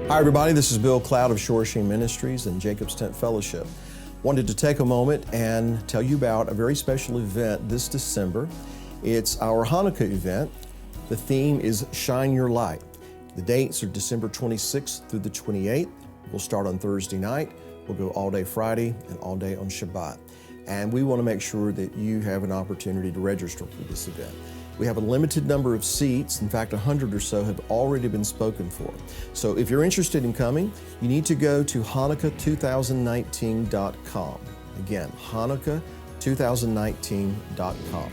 Hi everybody, this is Bill Cloud of Shoreshing Ministries and Jacob's Tent Fellowship. Wanted to take a moment and tell you about a very special event this December. It's our Hanukkah event. The theme is Shine Your Light. The dates are December 26th through the 28th. We'll start on Thursday night. We'll go all day Friday and all day on Shabbat. And we want to make sure that you have an opportunity to register for this event. We have a limited number of seats. In fact, 100 or so have already been spoken for. So if you're interested in coming, you need to go to Hanukkah2019.com. Again, Hanukkah2019.com.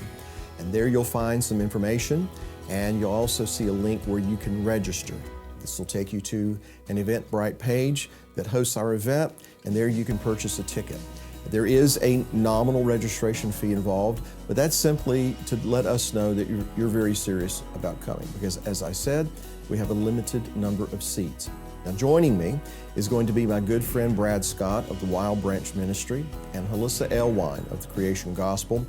And there you'll find some information, and you'll also see a link where you can register. This will take you to an Eventbrite page that hosts our event, and there you can purchase a ticket. There is a nominal registration fee involved, but that's simply to let us know that you're very serious about coming, because as I said, we have a limited number of seats. Now joining me is going to be my good friend Brad Scott of the Wild Branch Ministry and Halissa Elwine of the Creation Gospel,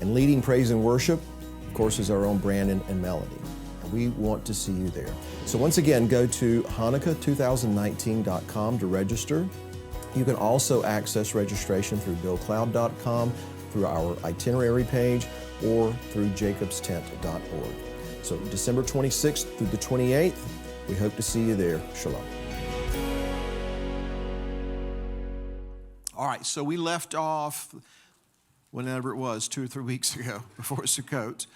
and leading praise and worship, of course, is our own Brandon and Melody. And we want to see you there. So once again, go to Hanukkah2019.com to register. You can also access registration through BillCloud.com, through our itinerary page, or through jacobstent.org. So December 26th through the 28th, we hope to see you there. Shalom. All right, so we left off, whenever it was, 2 or 3 weeks ago, before Sukkot.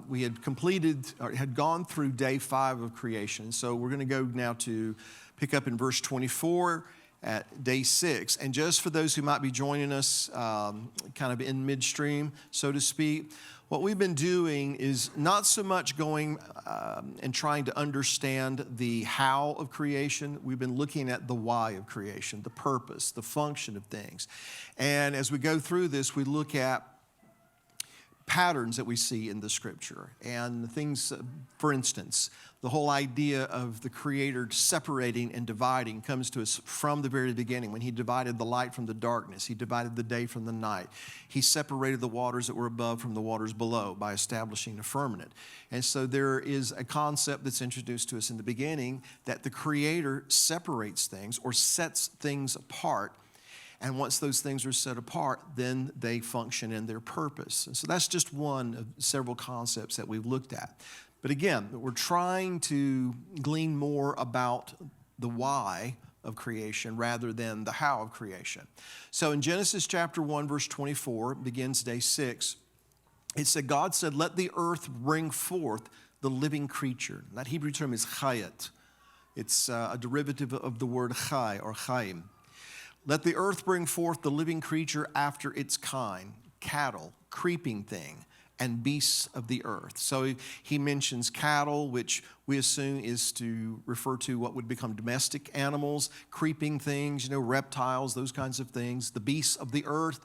We had completed, or had gone through day 5 of creation. So we're going to go now to pick up in verse 24 at day 6. And just for those who might be joining us kind of in midstream, so to speak, what we've been doing is not so much going and trying to understand the how of creation. We've been looking at the why of creation, the purpose, the function of things. And as we go through this, we look at patterns that we see in the scripture and things, for instance, the whole idea of the Creator separating and dividing comes to us from the very beginning when He divided the light from the darkness. He divided the day from the night. He separated the waters that were above from the waters below by establishing a firmament. And so there is a concept that's introduced to us in the beginning that the Creator separates things or sets things apart. And once those things are set apart, then they function in their purpose. And so that's just one of several concepts that we've looked at. But again, we're trying to glean more about the why of creation rather than the how of creation. So in Genesis chapter 1, verse 24, begins day 6, it said, God said, let the earth bring forth the living creature. That Hebrew term is chayat. It's a derivative of the word chai or chaim. Let the earth bring forth the living creature after its kind, cattle, creeping thing, and beasts of the earth. So he mentions cattle, which we assume is to refer to what would become domestic animals, creeping things, reptiles, those kinds of things. The beasts of the earth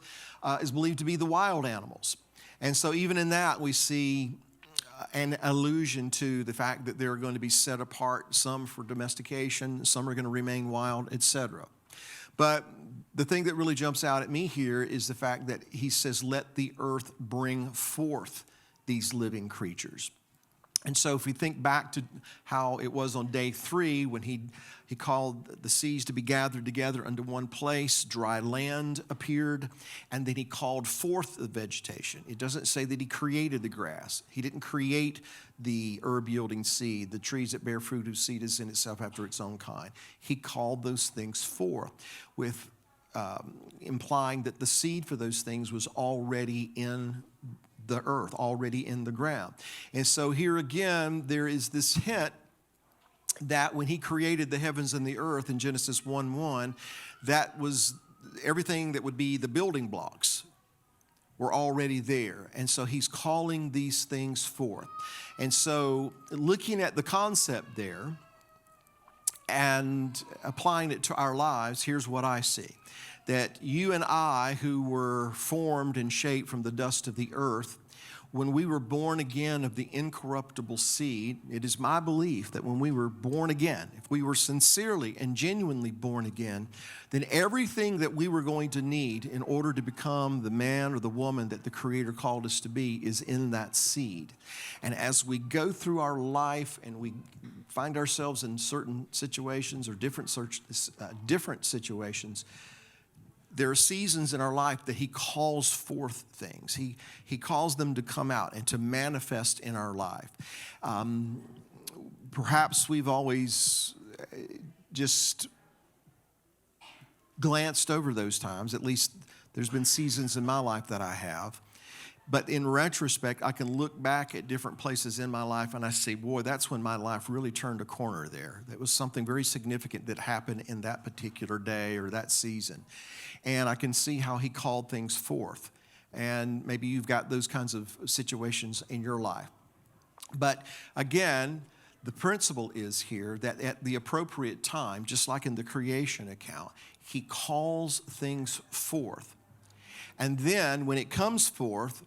is believed to be the wild animals. And so even in that, we see an allusion to the fact that they're going to be set apart, some for domestication, some are going to remain wild, etc. But the thing that really jumps out at me here is the fact that he says, let the earth bring forth these living creatures. And so if we think back to how it was on day 3 when he called the seas to be gathered together unto one place, dry land appeared, and then he called forth the vegetation. It doesn't say that he created the grass. He didn't create the herb-yielding seed, the trees that bear fruit whose seed is in itself after its own kind. He called those things forth, with implying that the seed for those things was already in the earth, already in the ground. And so here again, there is this hint that when he created the heavens and the earth in Genesis 1:1, that was everything that would be the building blocks were already there. And so he's calling these things forth. And so looking at the concept there and applying it to our lives, here's what I see. that you and I, who were formed and shaped from the dust of the earth, when we were born again of the incorruptible seed, it is my belief that when we were born again, if we were sincerely and genuinely born again, then everything that we were going to need in order to become the man or the woman that the Creator called us to be is in that seed. And as we go through our life and we find ourselves in certain situations or different situations, there are seasons in our life that He calls forth things. He calls them to come out and to manifest in our life. Perhaps we've always just glanced over those times. At least there's been seasons in my life that I have. But in retrospect, I can look back at different places in my life and I say, boy, that's when my life really turned a corner there. That was something very significant that happened in that particular day or that season. And I can see how He called things forth. And maybe you've got those kinds of situations in your life. But again, the principle is here that at the appropriate time, just like in the creation account, He calls things forth. And then when it comes forth,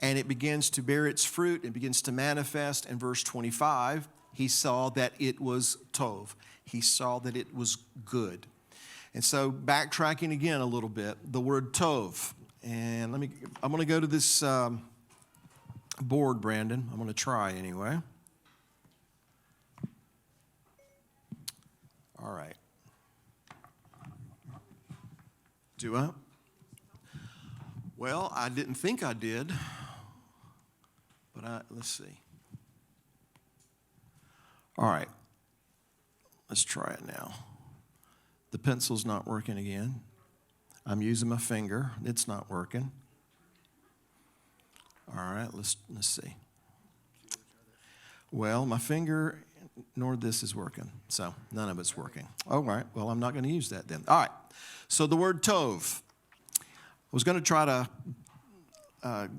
and it begins to bear its fruit and begins to manifest. In verse 25, He saw that it was tov. He saw that it was good. And so backtracking again a little bit, the word tov. And I'm going to go to this board, Brandon. I'm going to try anyway. All right. Do I? Well, I didn't think I did. But let's see. All right. Let's try it now. The pencil's not working again. I'm using my finger. It's not working. All right, let's see. Well, my finger nor this is working, so none of it's working. All right, well, I'm not going to use that then. All right, so the word tov. I was going to try to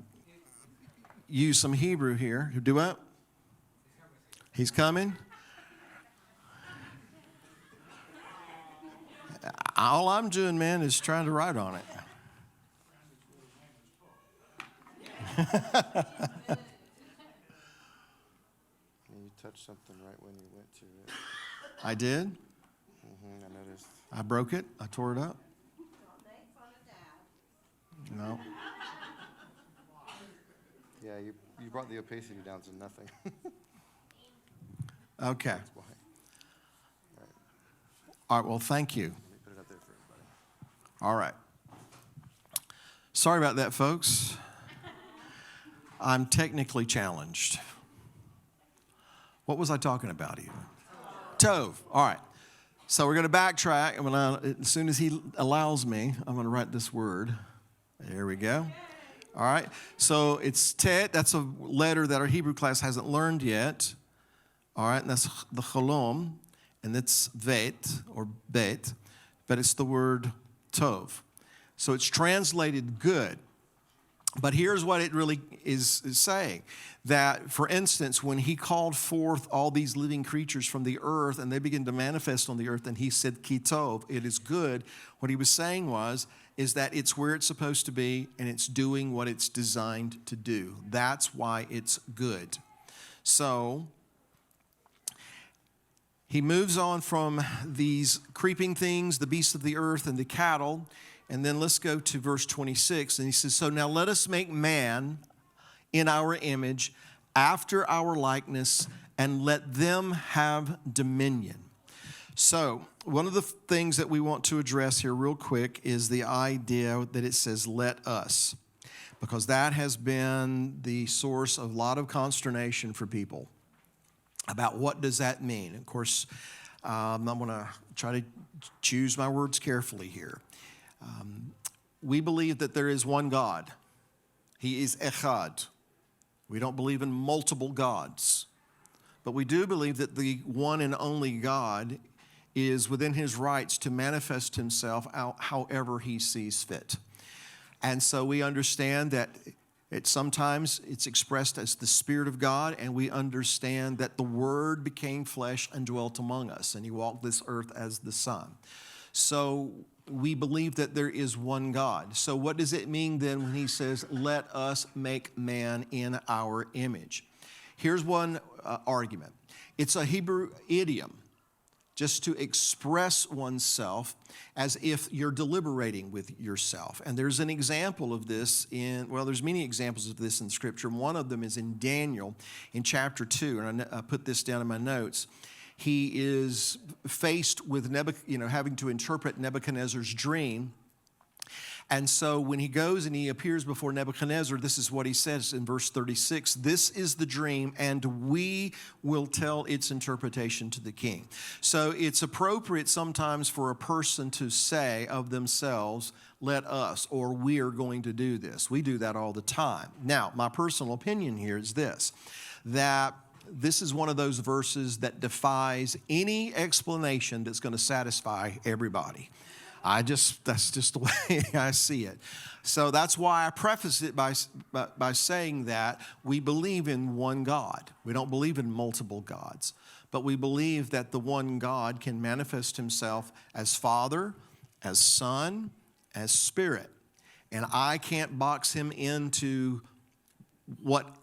use some Hebrew here. Do what? He's coming. All I'm doing, man, is trying to write on it. You touched something right when you went to it. I did? I noticed. I broke it? I tore it up? No. Yeah, you brought the opacity down to nothing. Okay. That's why. All right, well, thank you. Let me put it up there for everybody. All right. Sorry about that, folks. I'm technically challenged. What was I talking about even? Tov. All right. So we're going to backtrack. And as soon as He allows me, I'm going to write this word. There we go. All right. So it's tet. That's a letter that our Hebrew class hasn't learned yet. All right. And that's the cholom. And it's vet or bet. But it's the word tov. So it's translated good. But here's what it really is saying. That, for instance, when He called forth all these living creatures from the earth and they began to manifest on the earth and He said, ki tov, it is good. What He was saying is that it's where it's supposed to be and it's doing what it's designed to do. That's why it's good. So He moves on from these creeping things, the beasts of the earth and the cattle. And then let's go to verse 26. And He says, so now let us make man in our image, after our likeness, and let them have dominion. So one of the things that we want to address here real quick is the idea that it says, let us. Because that has been the source of a lot of consternation for people about what does that mean. Of course, I'm going to try to choose my words carefully here. We believe that there is one God. He is echad. We don't believe in multiple gods. But we do believe that the one and only God is within His rights to manifest Himself however He sees fit. And so we understand that sometimes it's expressed as the Spirit of God, and we understand that the Word became flesh and dwelt among us, and He walked this earth as the Son. So we believe that there is one God. So what does it mean then when he says, let us make man in our image? Here's one argument. It's a Hebrew idiom, just to express oneself as if you're deliberating with yourself. And there's an example of this there's many examples of this in Scripture. One of them is in Daniel in chapter 2, and I put this down in my notes. He is faced with having to interpret Nebuchadnezzar's dream. And so when he goes and he appears before Nebuchadnezzar, this is what he says in verse 36, "This is the dream, and we will tell its interpretation to the king." So it's appropriate sometimes for a person to say of themselves, "Let us," or "We are going to do this." We do that all the time. Now, my personal opinion here is this, that this is one of those verses that defies any explanation that's going to satisfy everybody. That's just the way I see it. So that's why I preface it by saying that we believe in one God. We don't believe in multiple gods, but we believe that the one God can manifest himself as Father, as Son, as Spirit. And I can't box him into what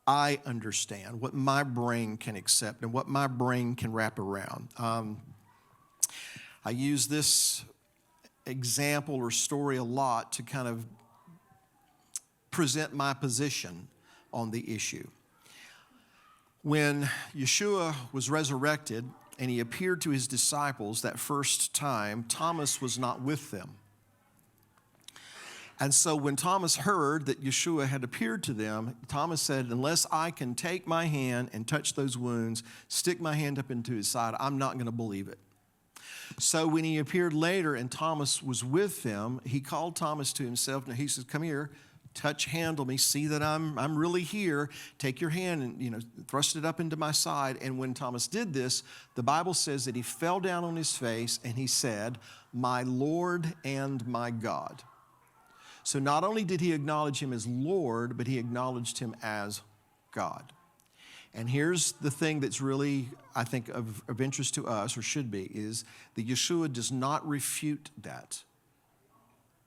I understand, what my brain can accept, and what my brain can wrap around. I use this example or story a lot to kind of present my position on the issue. When Yeshua was resurrected and he appeared to his disciples that first time, Thomas was not with them. And so when Thomas heard that Yeshua had appeared to them, Thomas said, "Unless I can take my hand and touch those wounds, stick my hand up into his side, I'm not going to believe it." So when he appeared later and Thomas was with them, he called Thomas to himself. And he says, "Come here, handle me, see that I'm really here. Take your hand and thrust it up into my side." And when Thomas did this, the Bible says that he fell down on his face and he said, "My Lord and my God." So not only did he acknowledge him as Lord, but he acknowledged him as God. And here's the thing that's really, I think, of interest to us, or should be, is that Yeshua does not refute that.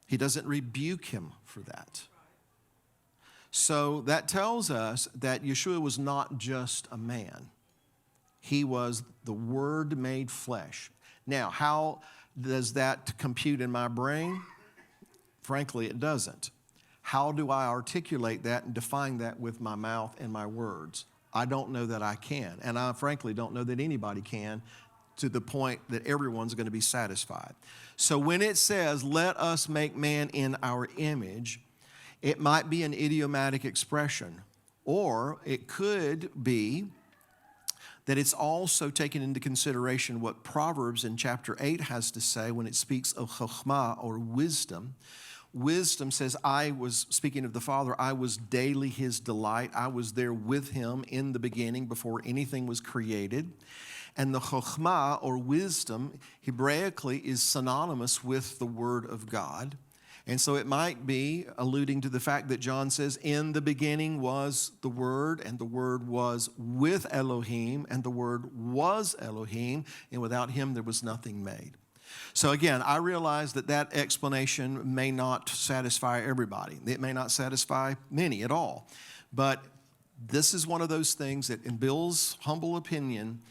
He doesn't rebuke him for that. So that tells us that Yeshua was not just a man. He was the Word made flesh. Now, how does that compute in my brain? Frankly, it doesn't. How do I articulate that and define that with my mouth and my words? I don't know that I can, and I frankly don't know that anybody can, to the point that everyone's going to be satisfied. So when it says, "Let us make man in our image," it might be an idiomatic expression, or it could be that it's also taken into consideration what Proverbs in chapter 8 has to say when it speaks of chokhmah, or wisdom. Wisdom says, speaking of the Father, I was daily his delight. I was there with him in the beginning before anything was created. And the chokhmah, or wisdom, Hebraically is synonymous with the Word of God. And so it might be alluding to the fact that John says, "In the beginning was the Word, and the Word was with Elohim, and the Word was Elohim, and without him there was nothing made." So again, I realize that explanation may not satisfy everybody. It may not satisfy many at all. But this is one of those things that, in Bill's humble opinion,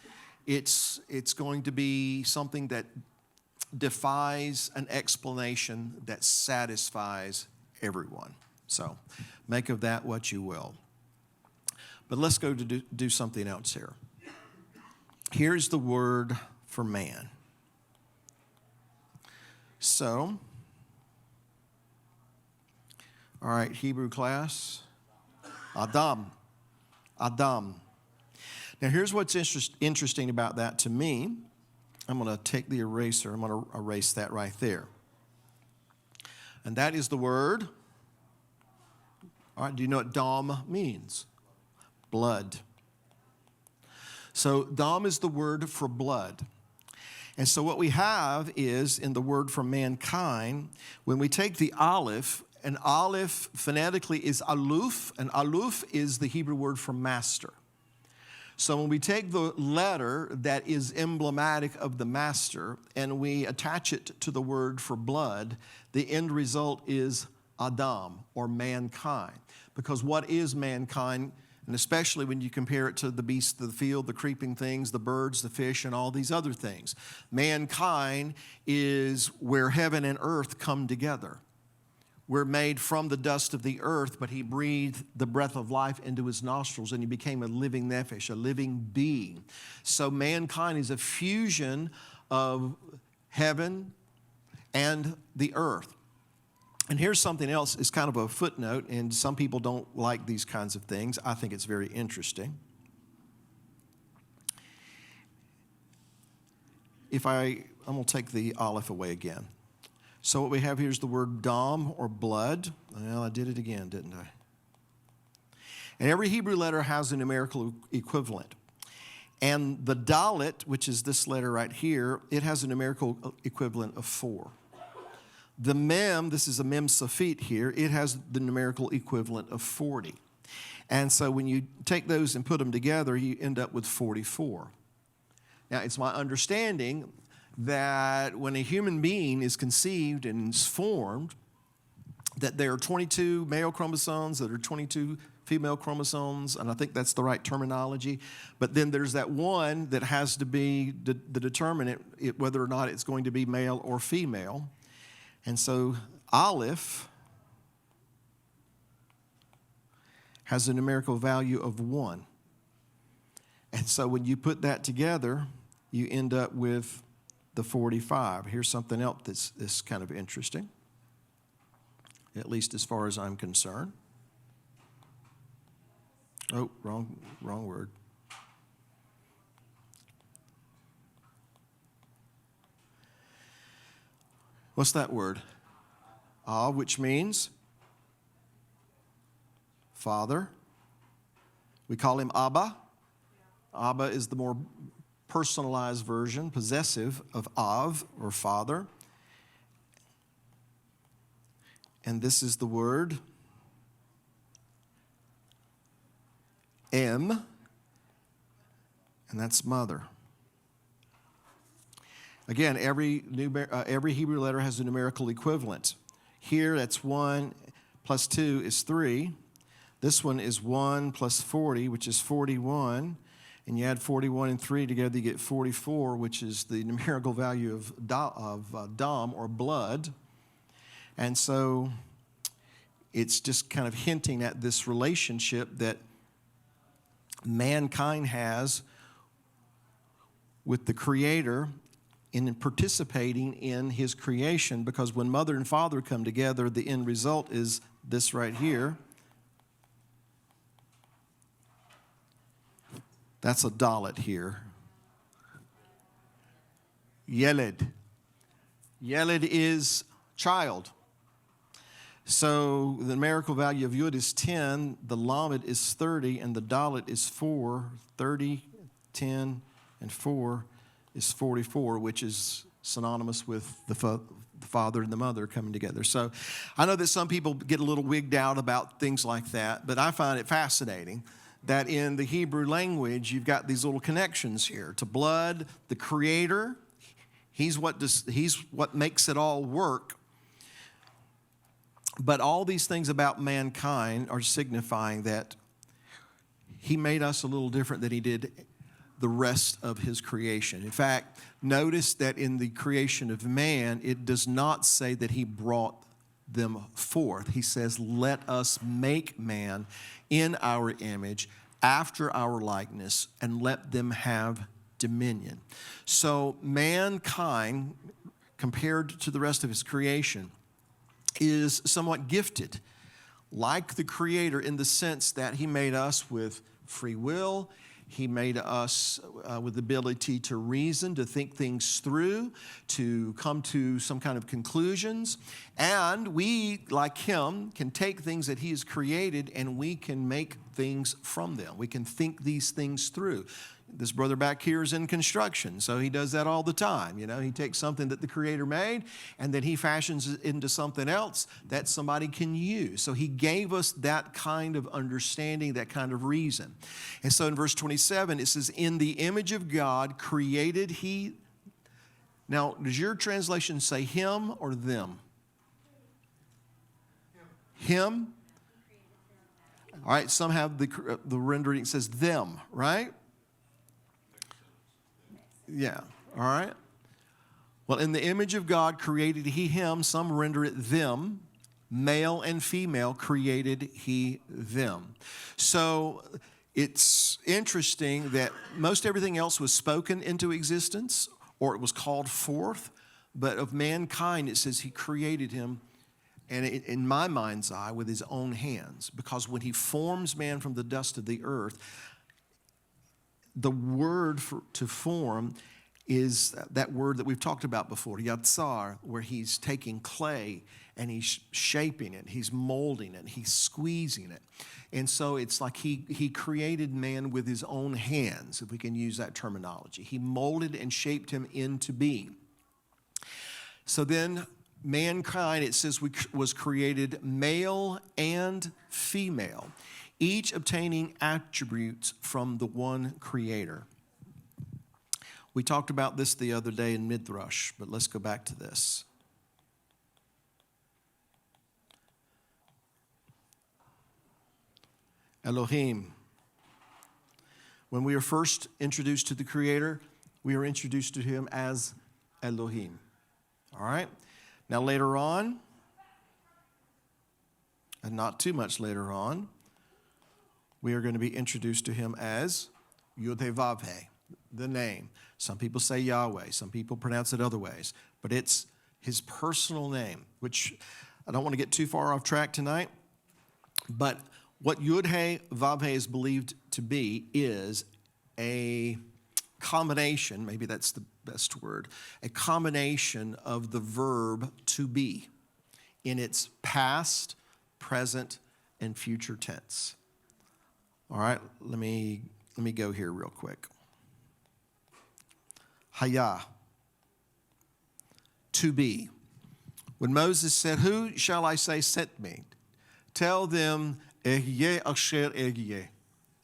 it's going to be something that defies an explanation that satisfies everyone. So make of that what you will. But let's go to do something else here. Here's the word for man. So, all right, Hebrew class, Adam. Now, here's what's interesting about that to me. I'm going to take the eraser. I'm going to erase that right there. And that is the word. All right, do you know what dam means? Blood. So, dam is the word for blood. And so what we have is, in the word for mankind, when we take the aleph, and aleph phonetically is aluf, and aluf is the Hebrew word for master. So when we take the letter that is emblematic of the master and we attach it to the word for blood, the end result is Adam, or mankind. Because what is mankind? And especially when you compare it to the beasts of the field, the creeping things, the birds, the fish, and all these other things. Mankind is where heaven and earth come together. We're made from the dust of the earth, but he breathed the breath of life into his nostrils, and he became a living nephesh, a living being. So mankind is a fusion of heaven and the earth. And here's something else. It's kind of a footnote, and some people don't like these kinds of things. I think it's very interesting. I'm going to take the aleph away again. So what we have here is the word dam, or blood. Well, I did it again, didn't I? And every Hebrew letter has a numerical equivalent. And the dalet, which is this letter right here, it has a numerical equivalent of 4. The mem, this is a mem safit here, it has the numerical equivalent of 40. And so when you take those and put them together, you end up with 44. Now, it's my understanding that when a human being is conceived and is formed, that there are 22 male chromosomes, that are 22 female chromosomes, and I think that's the right terminology. But then there's that one that has to be the determinant, whether or not it's going to be male or female. And so aleph has a numerical value of 1. And so when you put that together, you end up with the 45. Here's something else that's kind of interesting, at least as far as I'm concerned. Oh, wrong word. What's that word? Which means father. We call him Abba. Abba is the more personalized version, possessive of Av, or father. And this is the word Em, and that's mother. Again, every Hebrew letter has a numerical equivalent. Here, that's 1 plus 2 is 3. This one is 1 plus 40, which is 41. And you add 41 and 3 together, you get 44, which is the numerical value of dam, or blood. And so it's just kind of hinting at this relationship that mankind has with the Creator in participating in his creation, because when mother and father come together, the end result is this right here. That's a dalet here. Yeled. Yeled is child. So the numerical value of Yud is 10, the Lamed is 30, and the dalet is 4. 30, 10, and 4 is 44, which is synonymous with the father and the mother coming together. So I know that some people get a little wigged out about things like that, but I find it fascinating that in the Hebrew language, you've got these little connections here to blood, the Creator. He's what makes it all work. But all these things about mankind are signifying that he made us a little different than he did the rest of his creation. In fact, notice that in the creation of man, it does not say that he brought them forth. He says, let us make man in our image, after our likeness, and let them have dominion. So mankind, compared to the rest of his creation, is somewhat gifted, like the Creator, in the sense that he made us with free will. He made us with the ability to reason, to think things through, to come to some kind of conclusions. And we, like him, can take things that he has created and we can make things from them. We can think these things through. This brother back here is in construction, so he does that all the time. You know, he takes something that the Creator made, and then he fashions it into something else that somebody can use. So he gave us that kind of understanding, that kind of reason. And so in verse 27, it says, in the image of God created he. Now, does your translation say him or them? Him? All right, some have the rendering says them, right? Yeah, all right. Well, in the image of God created he him, some render it them, male and female created he them. So it's interesting that most everything else was spoken into existence or it was called forth, but of mankind it says he created him, and in my mind's eye, with his own hands, because when he forms man from the dust of the earth, the word to form is that word that we've talked about before, yatsar, where he's taking clay and he's shaping it, he's molding it, he's squeezing it. And so it's like he created man with his own hands, if we can use that terminology. He molded and shaped him into being. So then mankind, it says, was created male and female, each obtaining attributes from the one Creator. We talked about this the other day in Midrash, but let's go back to this. Elohim. When we are first introduced to the Creator, we are introduced to Him as Elohim. All right? Now later on, and not too much later on, we are going to be introduced to Him as Yod-Heh-Vav-Heh, the name. Some people say Yahweh. Some people pronounce it other ways. But it's His personal name, which I don't want to get too far off track tonight. But what Yod-Heh-Vav-Heh is believed to be is a combination, maybe that's the best word, a combination of the verb to be in its past, present, and future tense. All right, let me go here real quick. Hayah, to be. When Moses said, who shall I say sent me? Tell them, Ehyeh asher ehyeh.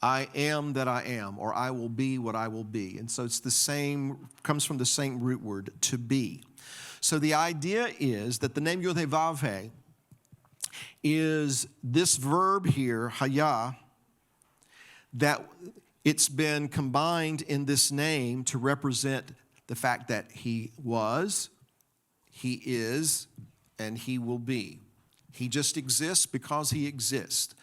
I am that I am, or I will be what I will be. And so it's the same, comes from the same root word, to be. So the idea is that the name Yod-Heh-Vav-Heh is this verb here, hayah, that it's been combined in this name to represent the fact that he was, he is, and he will be. He just exists because he exists.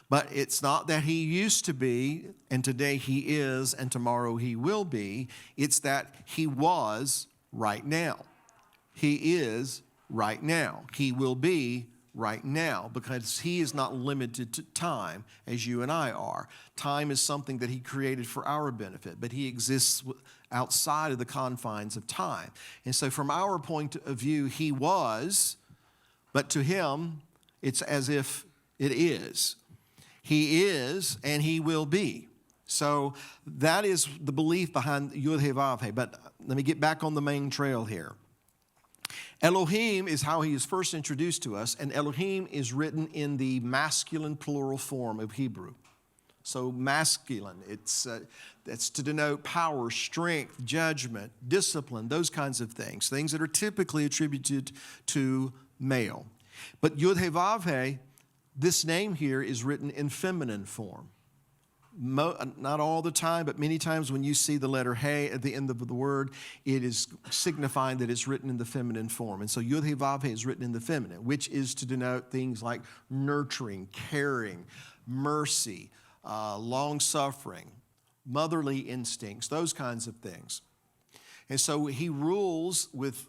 But it's not that he used to be, and today he is, and tomorrow he will be. It's that he was right now. He is right now. He will be right now, because he is not limited to time as you and I are. Time is something that he created for our benefit, but he exists outside of the confines of time. And so from our point of view, he was, but to him, it's as if it is. He is, and he will be. So that is the belief behind Yod-Heh-Vav-Heh. But let me get back on the main trail here. Elohim is how he is first introduced to us, and Elohim is written in the masculine plural form of Hebrew. So masculine, that's to denote power, strength, judgment, discipline, those kinds of things that are typically attributed to male. But Yod-Heh-Vav-Heh, this name here is written in feminine form. Not all the time, but many times when you see the letter He at the end of the word, it is signifying that it's written in the feminine form. And so Yod-Heh-Vav-Heh is written in the feminine, which is to denote things like nurturing, caring, mercy, long-suffering, motherly instincts, those kinds of things. And so he rules with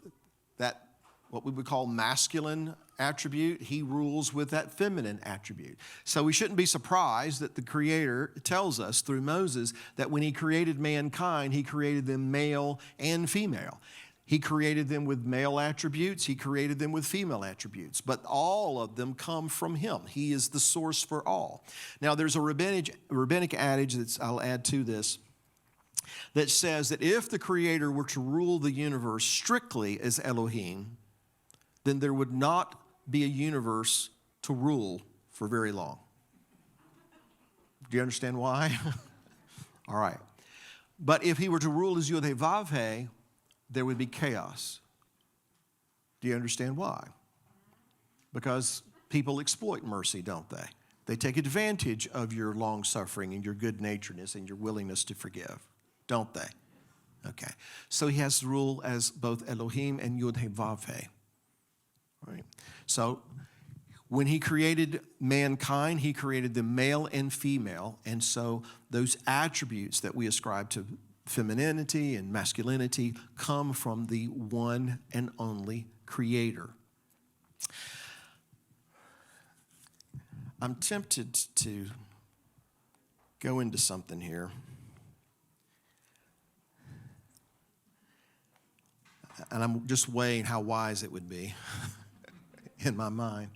that, what we would call masculine attribute. He rules with that feminine attribute. So we shouldn't be surprised that the Creator tells us through Moses that when he created mankind, he created them male and female. He created them with male attributes. He created them with female attributes. But all of them come from him. He is the source for all. Now, there's a rabbinic adage that I'll add to this. that says that if the Creator were to rule the universe strictly as Elohim, then there would not be a universe to rule for very long. Do you understand why? All right. But if he were to rule as Yod-Heh-Vav-Heh, there would be chaos. Do you understand why? Because people exploit mercy, don't they? They take advantage of your long-suffering and your good-naturedness and your willingness to forgive, don't they? Okay. So he has to rule as both Elohim and Yod-Heh-Vav-Heh. Right? So when he created mankind, he created them male and female. And so those attributes that we ascribe to femininity and masculinity come from the one and only Creator. I'm tempted to go into something here. And I'm just weighing how wise it would be in my mind.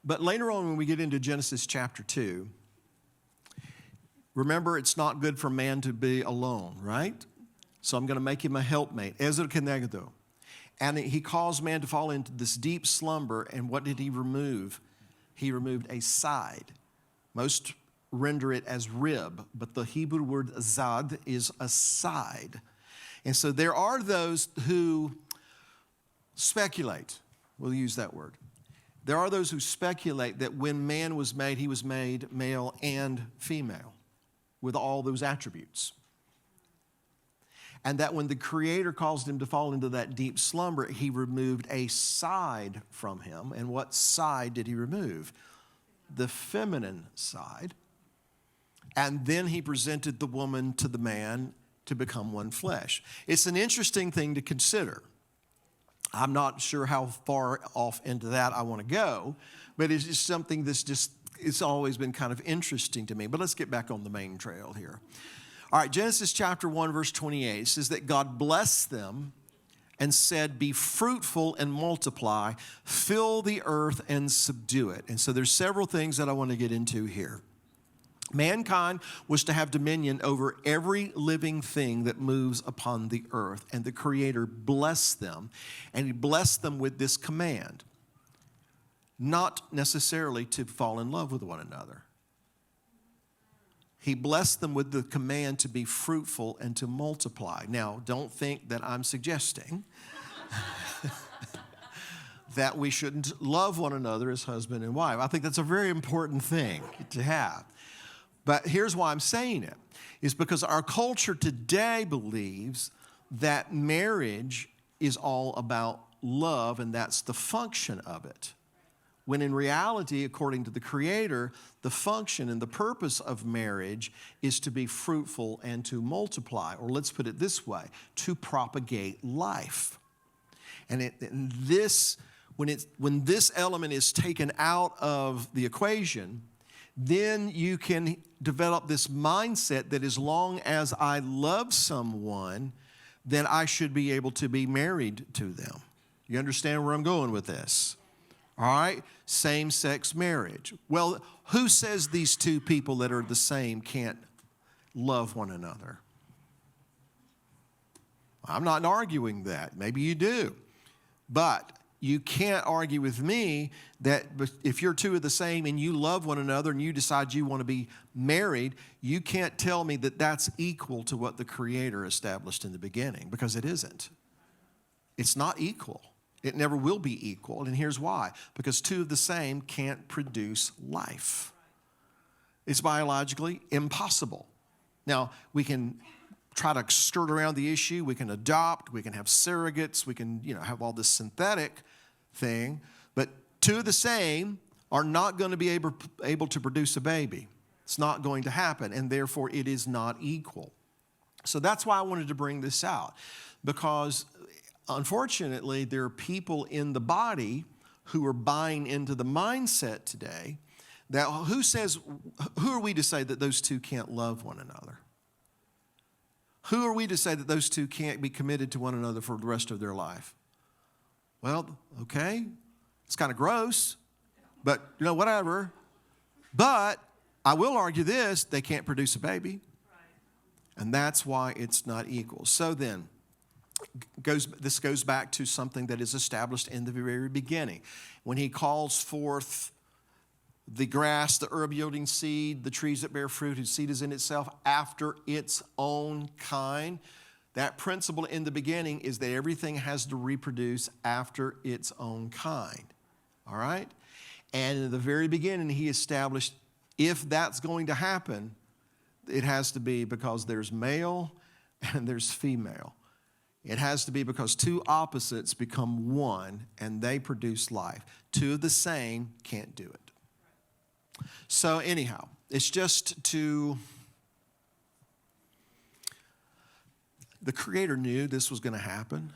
But later on when we get into Genesis chapter 2, remember it's not good for man to be alone, right? So I'm going to make him a helpmate, Ezer Kenegdo. And he caused man to fall into this deep slumber, and what did he remove? He removed a side. Most render it as rib, but the Hebrew word zad is a side. And so there are those who speculate, we'll use that word. There are those who speculate that when man was made, he was made male and female with all those attributes. And that when the Creator caused him to fall into that deep slumber, he removed a side from him. And what side did he remove? The feminine side. And then he presented the woman to the man to become one flesh. It's an interesting thing to consider. I'm not sure how far off into that I want to go, but it's just something that's it's always been kind of interesting to me. But let's get back on the main trail here. All right, Genesis chapter 1, verse 28 says that God blessed them and said, be fruitful and multiply, fill the earth and subdue it. And so there's several things that I want to get into here. Mankind was to have dominion over every living thing that moves upon the earth. And the Creator blessed them, and he blessed them with this command, not necessarily to fall in love with one another. He blessed them with the command to be fruitful and to multiply. Now, don't think that I'm suggesting that we shouldn't love one another as husband and wife. I think that's a very important thing to have. But here's why I'm saying it, is because our culture today believes that marriage is all about love and that's the function of it. When in reality, according to the Creator, the function and the purpose of marriage is to be fruitful and to multiply, or let's put it this way, to propagate life. And when this element is taken out of the equation, then you can develop this mindset that as long as I love someone, then I should be able to be married to them. You understand where I'm going with this? All right? Same-sex marriage. Well, who says these two people that are the same can't love one another? I'm not arguing that. Maybe you do. But you can't argue with me that if you're two of the same and you love one another and you decide you want to be married, you can't tell me that that's equal to what the Creator established in the beginning, because it isn't. It's not equal. It never will be equal, and here's why. Because two of the same can't produce life. It's biologically impossible. Now, we can try to skirt around the issue. We can adopt. We can have surrogates. We can, have all this synthetic thing. But two of the same are not going to be able to produce a baby. It's not going to happen, and therefore it is not equal. So that's why I wanted to bring this out, because unfortunately, there are people in the body who are buying into the mindset today that who are we to say that those two can't love one another? Who are we to say that those two can't be committed to one another for the rest of their life? Well, okay, it's kind of gross, but whatever. But I will argue this, they can't produce a baby. And that's why it's not equal. So then, this goes back to something that is established in the very beginning. When he calls forth the grass, the herb-yielding seed, the trees that bear fruit, whose seed is in itself after its own kind, that principle in the beginning is that everything has to reproduce after its own kind. All right? And in the very beginning, he established if that's going to happen, it has to be because there's male and there's female. It has to be because two opposites become one and they produce life. Two of the same can't do it. So anyhow, it's just to... The Creator knew this was going to happen.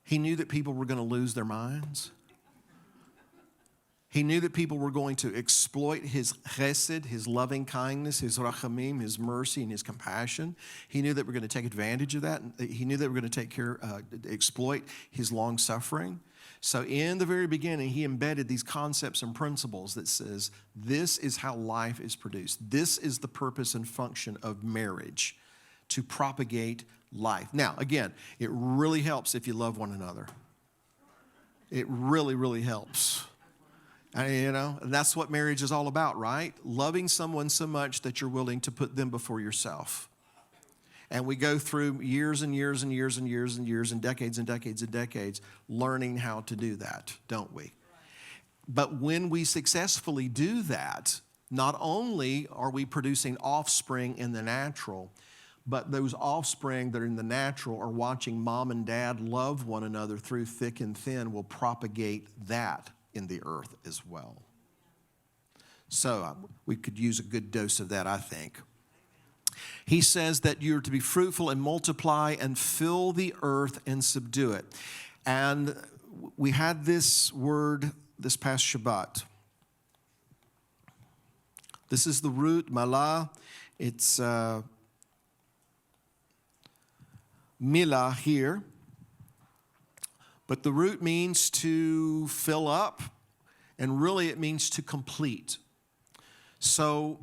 He knew that people were going to lose their minds. He knew that people were going to exploit his chesed, his loving kindness, his rachamim, his mercy, and his compassion. He knew that we're going to take advantage of that. He knew that we're going to exploit his long suffering. So in the very beginning, he embedded these concepts and principles that says, this is how life is produced. This is the purpose and function of marriage, to propagate life. Now, again, it really helps if you love one another. It really, really helps. And that's what marriage is all about, right? Loving someone so much that you're willing to put them before yourself. And we go through years and years and years and years and years and decades and decades and decades learning how to do that, don't we? But when we successfully do that, not only are we producing offspring in the natural, but those offspring that are in the natural are watching mom and dad love one another through thick and thin will propagate that in the earth as well. So we could use a good dose of that, I think. He says that you're to be fruitful and multiply and fill the earth and subdue it. And we had this word this past Shabbat. This is the root, malah. It's milah here. But the root means to fill up, and really it means to complete. So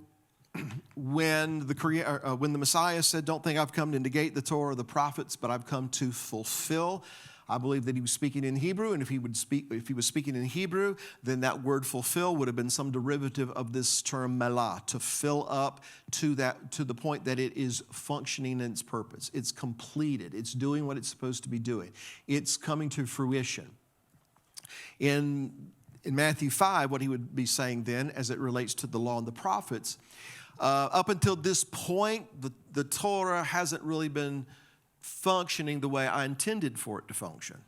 when the Messiah said, don't think I've come to negate the Torah or the prophets, but I've come to fulfill, I believe that he was speaking in Hebrew, and if he was speaking in Hebrew, then that word fulfill would have been some derivative of this term malah, to fill up to the point that it is functioning in its purpose. It's completed. It's doing what it's supposed to be doing. It's coming to fruition. In Matthew 5, what he would be saying then, as it relates to the law and the prophets, up until this point, the Torah hasn't really been functioning the way I intended for it to function.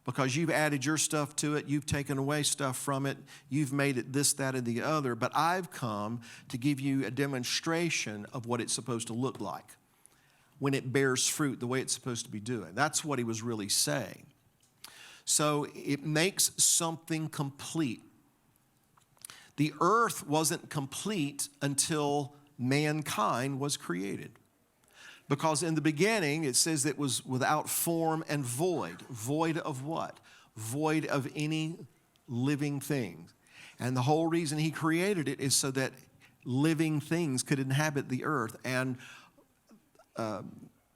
Because you've added your stuff to it, you've taken away stuff from it, you've made it this, that, and the other, but I've come to give you a demonstration of what it's supposed to look like when it bears fruit the way it's supposed to be doing. That's what he was really saying. So it makes something complete. The earth wasn't complete until mankind was created. Because in the beginning, it says it was without form and void. Void of what? Void of any living thing. And the whole reason he created it is so that living things could inhabit the earth. And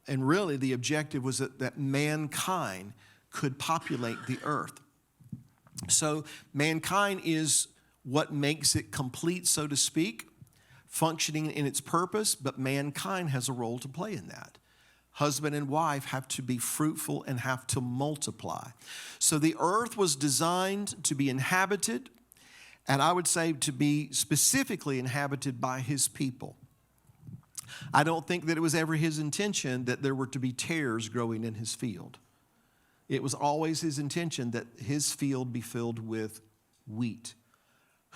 really the objective was that mankind could populate the earth. So mankind is what makes it complete, so to speak, functioning in its purpose, but mankind has a role to play in that. Husband and wife have to be fruitful and have to multiply. So the earth was designed to be inhabited, and I would say to be specifically inhabited by his people. I don't think that it was ever his intention that there were to be tares growing in his field. It was always his intention that his field be filled with wheat.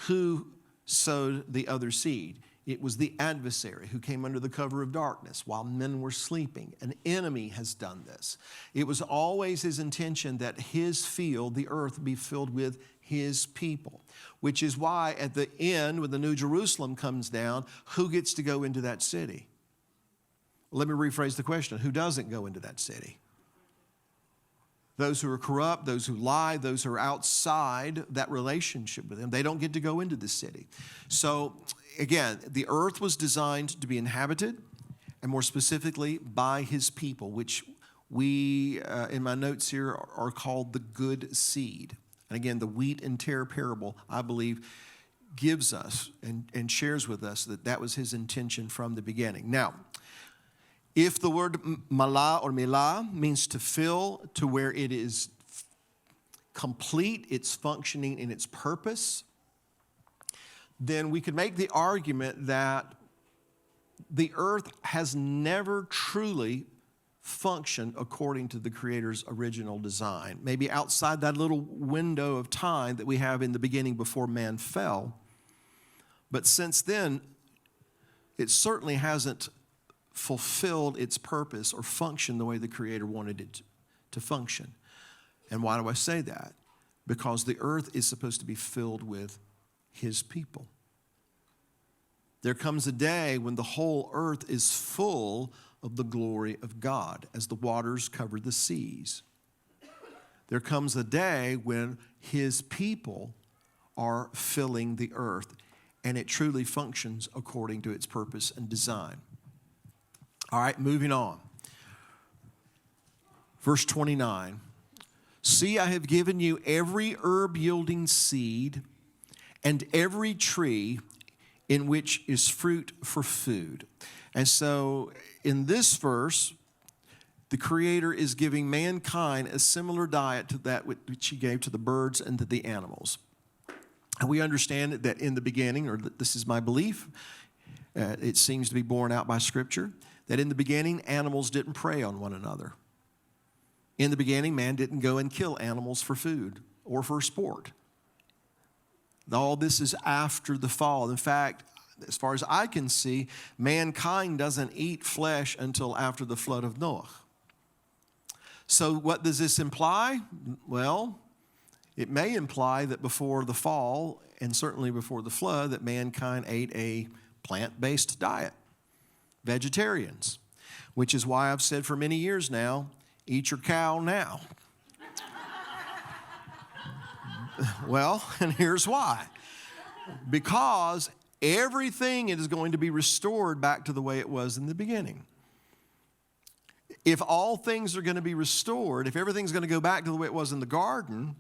Who sowed the other seed? It was the adversary who came under the cover of darkness while men were sleeping. An enemy has done this. It was always his intention that his field, the earth, be filled with his people, which is why at the end, when the New Jerusalem comes down, who gets to go into that city? Let me rephrase the question. Who doesn't go into that city? Those who are corrupt, those who lie, those who are outside that relationship with him, they don't get to go into the city. So again, the earth was designed to be inhabited, and more specifically by his people, which we, in my notes here, are called the good seed. And again, the wheat and tare parable, I believe, gives us and shares with us that that was his intention from the beginning. Now, if the word mala or milah means to fill to where it is complete, it's functioning in its purpose, then we could make the argument that the earth has never truly functioned according to the Creator's original design. Maybe outside that little window of time that we have in the beginning before man fell. But since then, it certainly hasn't fulfilled its purpose or functioned the way the Creator wanted it to function. And why do I say that? Because the earth is supposed to be filled with his people. There comes a day when the whole earth is full of the glory of God as the waters cover the seas. There comes a day when his people are filling the earth and it truly functions according to its purpose and design. All right, moving on. Verse 29. See, I have given you every herb-yielding seed and every tree in which is fruit for food. And so in this verse, the Creator is giving mankind a similar diet to that which he gave to the birds and to the animals. And we understand that in the beginning, or this is my belief, it seems to be borne out by Scripture, that in the beginning, animals didn't prey on one another. In the beginning, man didn't go and kill animals for food or for sport. All this is after the fall. In fact, as far as I can see, mankind doesn't eat flesh until after the flood of Noah. So what does this imply? Well, it may imply that before the fall, and certainly before the flood, that mankind ate a plant-based diet. Vegetarians, which is why I've said for many years now, eat your cow now. Well, and here's why. Because everything is going to be restored back to the way it was in the beginning. If all things are going to be restored, if everything's going to go back to the way it was in the garden,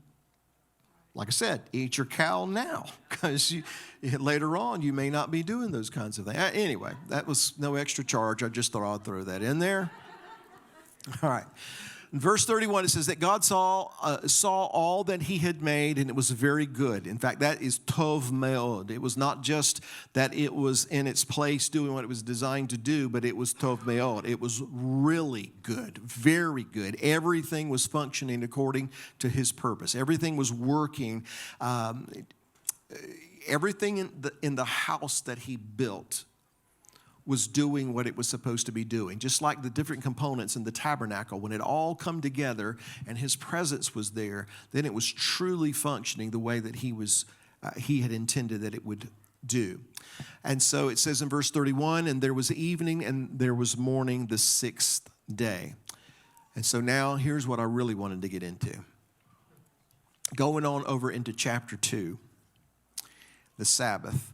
like I said, eat your cow now, because later on you may not be doing those kinds of things. Anyway, that was no extra charge. I just thought I'd throw that in there. All right. In verse 31, it says that God saw all that he had made, and it was very good. In fact, that is tov meod. It was not just that it was in its place doing what it was designed to do, but it was tov meod. It was really good, very good. Everything was functioning according to his purpose. Everything was working. Everything in the house that he built was doing what it was supposed to be doing. Just like the different components in the tabernacle, when it all come together and his presence was there, then it was truly functioning the way that he had intended that it would do. And so it says in verse 31, and there was evening and there was morning the sixth day. And so now here's what I really wanted to get into. Going on over into chapter 2, the Sabbath.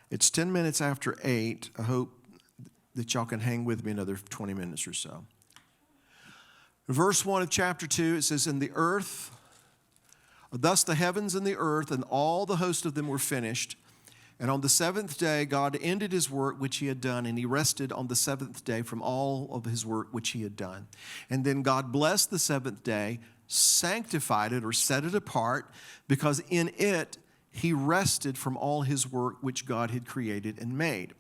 It's 10 minutes after 8. I hope that y'all can hang with me another 20 minutes or so. Verse 1 of chapter 2, it says, "In the earth, thus the heavens and the earth and all the host of them were finished. And on the seventh day, God ended his work which he had done, and he rested on the seventh day from all of his work which he had done. And then God blessed the seventh day, sanctified it or set it apart, because in it he rested from all his work which God had created and made."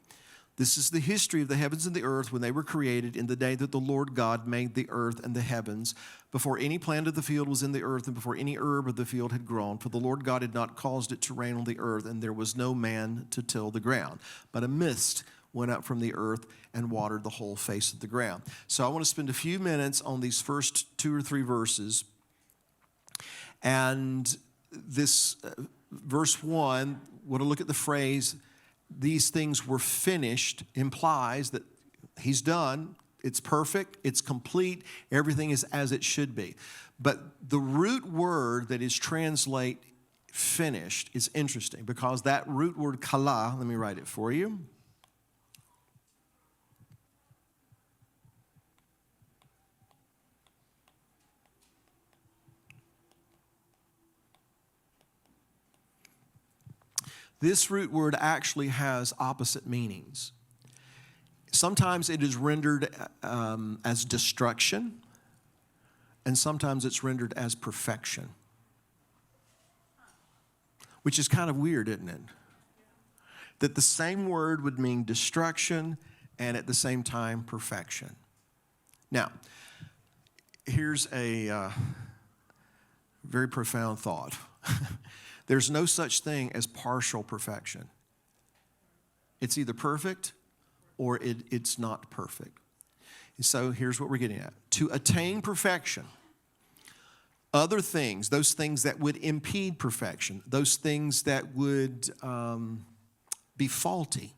This is the history of the heavens and the earth when they were created in the day that the Lord God made the earth and the heavens, before any plant of the field was in the earth and before any herb of the field had grown. For the Lord God had not caused it to rain on the earth, and there was no man to till the ground. But a mist went up from the earth and watered the whole face of the ground. So I want to spend a few minutes on these first 2 or 3 verses. And this verse 1, want to look at the phrase, "these things were finished," implies that he's done, it's perfect, it's complete, everything is as it should be. But the root word that is translate finished is interesting, because that root word kala, let me write it for you. This root word actually has opposite meanings. Sometimes it is rendered as destruction, and sometimes it's rendered as perfection, which is kind of weird, isn't it? That the same word would mean destruction and at the same time perfection. Now, here's a very profound thought. There's no such thing as partial perfection. It's either perfect or it's not perfect. So here's what we're getting at. To attain perfection, other things, those things that would impede perfection, those things that would be faulty,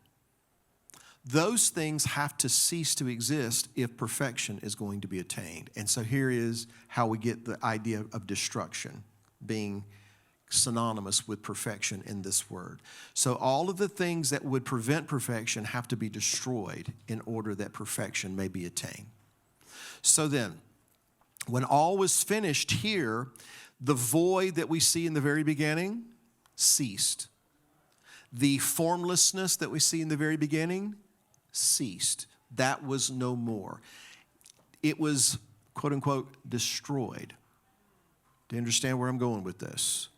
those things have to cease to exist if perfection is going to be attained. And so here is how we get the idea of destruction being synonymous with perfection in this word. So all of the things that would prevent perfection have to be destroyed in order that perfection may be attained. So then, when all was finished here, the void that we see in the very beginning ceased. The formlessness that we see in the very beginning ceased. That was no more. It was, quote unquote, destroyed. Do you understand where I'm going with this?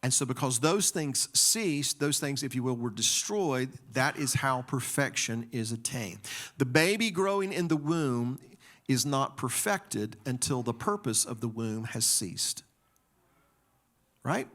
And so because those things ceased, those things, if you will, were destroyed, that is how perfection is attained. The baby growing in the womb is not perfected until the purpose of the womb has ceased. Right?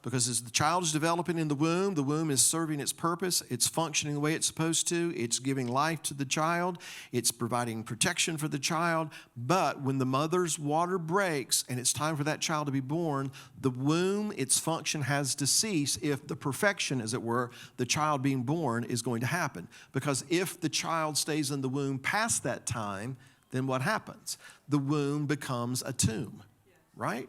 Because as the child is developing in the womb is serving its purpose, it's functioning the way it's supposed to, it's giving life to the child, it's providing protection for the child. But when the mother's water breaks and it's time for that child to be born, the womb, its function has to cease if the perfection, as it were, the child being born is going to happen. Because if the child stays in the womb past that time, then what happens? The womb becomes a tomb, right?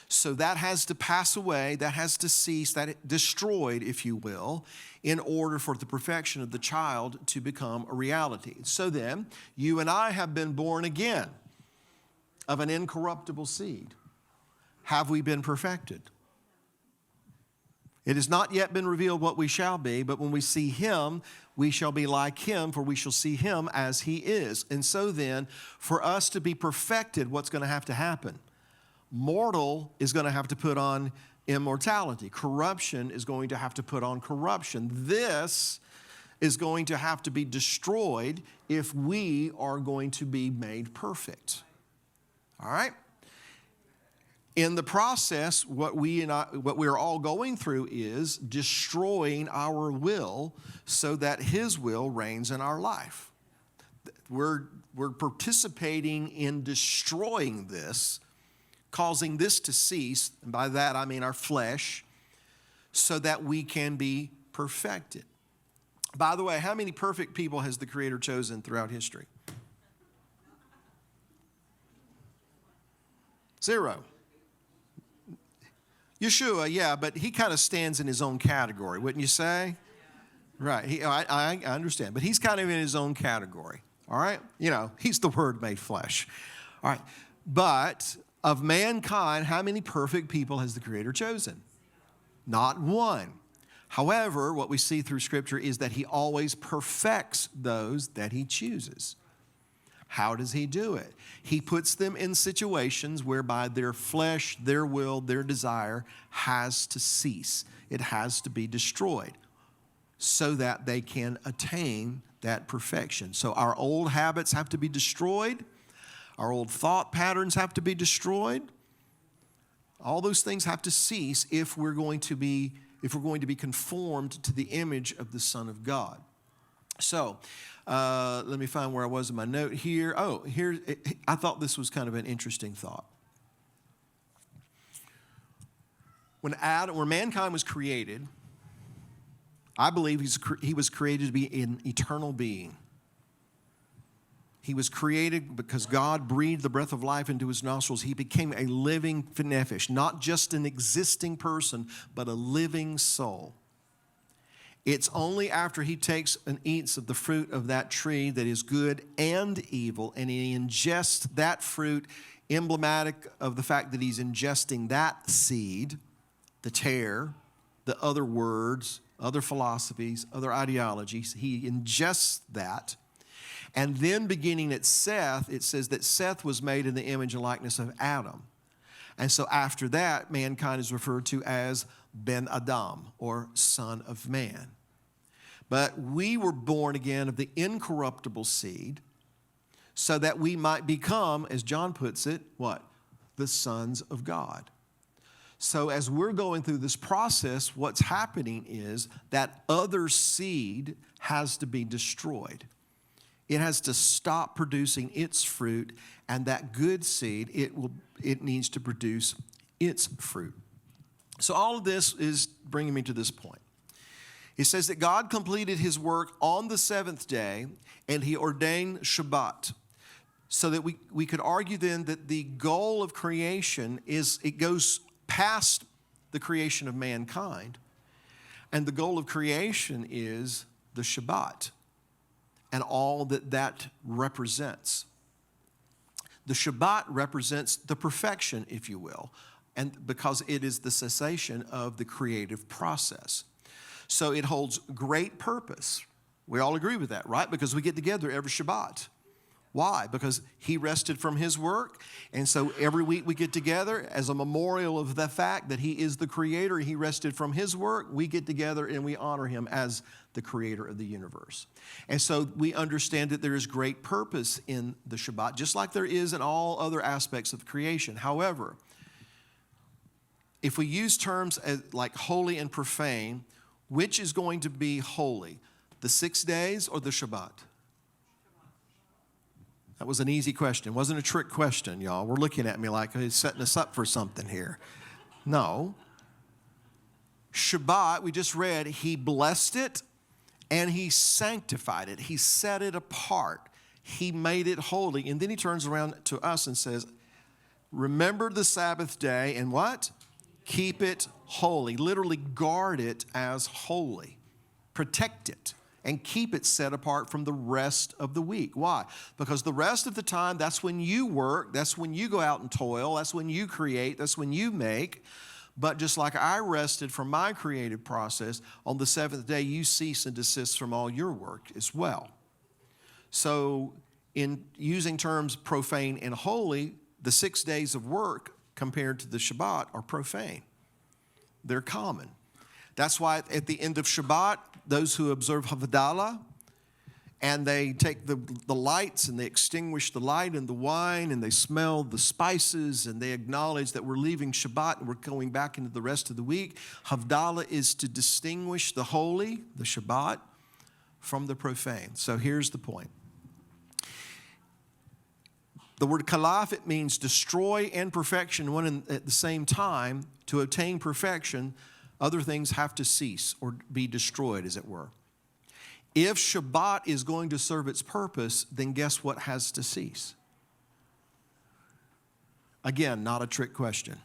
So that has to pass away, that has to cease, that destroyed, if you will, in order for the perfection of the child to become a reality. So then, you and I have been born again of an incorruptible seed. Have we been perfected? It has not yet been revealed what we shall be, but when we see him, we shall be like him, for we shall see him as he is. And so then, for us to be perfected, what's going to have to happen? Mortal is going to have to put on immortality. Corruption is going to have to put on corruption. This is going to have to be destroyed if we are going to be made perfect. All right? In the process, what we're all going through is destroying our will so that his will reigns in our life. We're participating in destroying this, causing this to cease, and by that I mean our flesh, so that we can be perfected. By the way, how many perfect people has the Creator chosen throughout history? 0. Yeshua, yeah, but he kind of stands in his own category, wouldn't you say? Right, I understand, but he's kind of in his own category, all right? You know, he's the Word made flesh, all right? But of mankind, how many perfect people has the Creator chosen? Not one. However, what we see through Scripture is that he always perfects those that he chooses. How does he do it? He puts them in situations whereby their flesh, their will, their desire has to cease. It has to be destroyed so that they can attain that perfection. So our old habits have to be destroyed. Our old thought patterns have to be destroyed. All those things have to cease if we're going to be conformed to the image of the Son of God. So, let me find where I was in my note here. Oh, here, I thought this was kind of an interesting thought. When mankind was created, I believe he was created to be an eternal being. He was created because God breathed the breath of life into his nostrils. He became a living nephesh, not just an existing person, but a living soul. It's only after he takes and eats of the fruit of that tree that is good and evil, and he ingests that fruit, emblematic of the fact that he's ingesting that seed, the tare, the other words, other philosophies, other ideologies. He ingests that. And then beginning at Seth, it says that Seth was made in the image and likeness of Adam. And so after that, mankind is referred to as Ben Adam, or son of man. But we were born again of the incorruptible seed, so that we might become, as John puts it, what? The sons of God. So as we're going through this process, what's happening is that other seed has to be destroyed. It has to stop producing its fruit, and that good seed, it needs to produce its fruit. So all of this is bringing me to this point. It says that God completed his work on the seventh day, and he ordained Shabbat. So that we could argue then that the goal of creation is, it goes past the creation of mankind. And the goal of creation is the Shabbat and all that that represents. The Shabbat represents the perfection, if you will, and because it is the cessation of the creative process. So it holds great purpose. We all agree with that, right? Because we get together every Shabbat. Why? Because he rested from his work, and so every week we get together as a memorial of the fact that he is the creator. He rested from his work. We get together and we honor him as the creator of the universe. And so we understand that there is great purpose in the Shabbat, just like there is in all other aspects of creation. However, if we use terms like holy and profane, which is going to be holy, the 6 days or the Shabbat? That was an easy question. It wasn't a trick question, y'all. We're looking at me like he's setting us up for something here. No. Shabbat, we just read, he blessed it and he sanctified it. He set it apart. He made it holy. And then he turns around to us and says, remember the Sabbath day and what? Keep it holy. Literally guard it as holy. Protect it. And keep it set apart from the rest of the week. Why? Because the rest of the time, that's when you work, that's when you go out and toil, that's when you create, that's when you make. But just like I rested from my creative process, on the seventh day, you cease and desist from all your work as well. So in using terms profane and holy, the 6 days of work compared to the Shabbat are profane. They're common. That's why at the end of Shabbat, those who observe Havdalah, and they take the lights and they extinguish the light and the wine and they smell the spices and they acknowledge that we're leaving Shabbat and we're going back into the rest of the week. Havdalah is to distinguish the holy, the Shabbat, from the profane. So here's the point. The word kalaf, it means destroy and perfection one at the same time. To attain perfection, other things have to cease or be destroyed, as it were. If Shabbat is going to serve its purpose, then guess what has to cease? Again, not a trick question.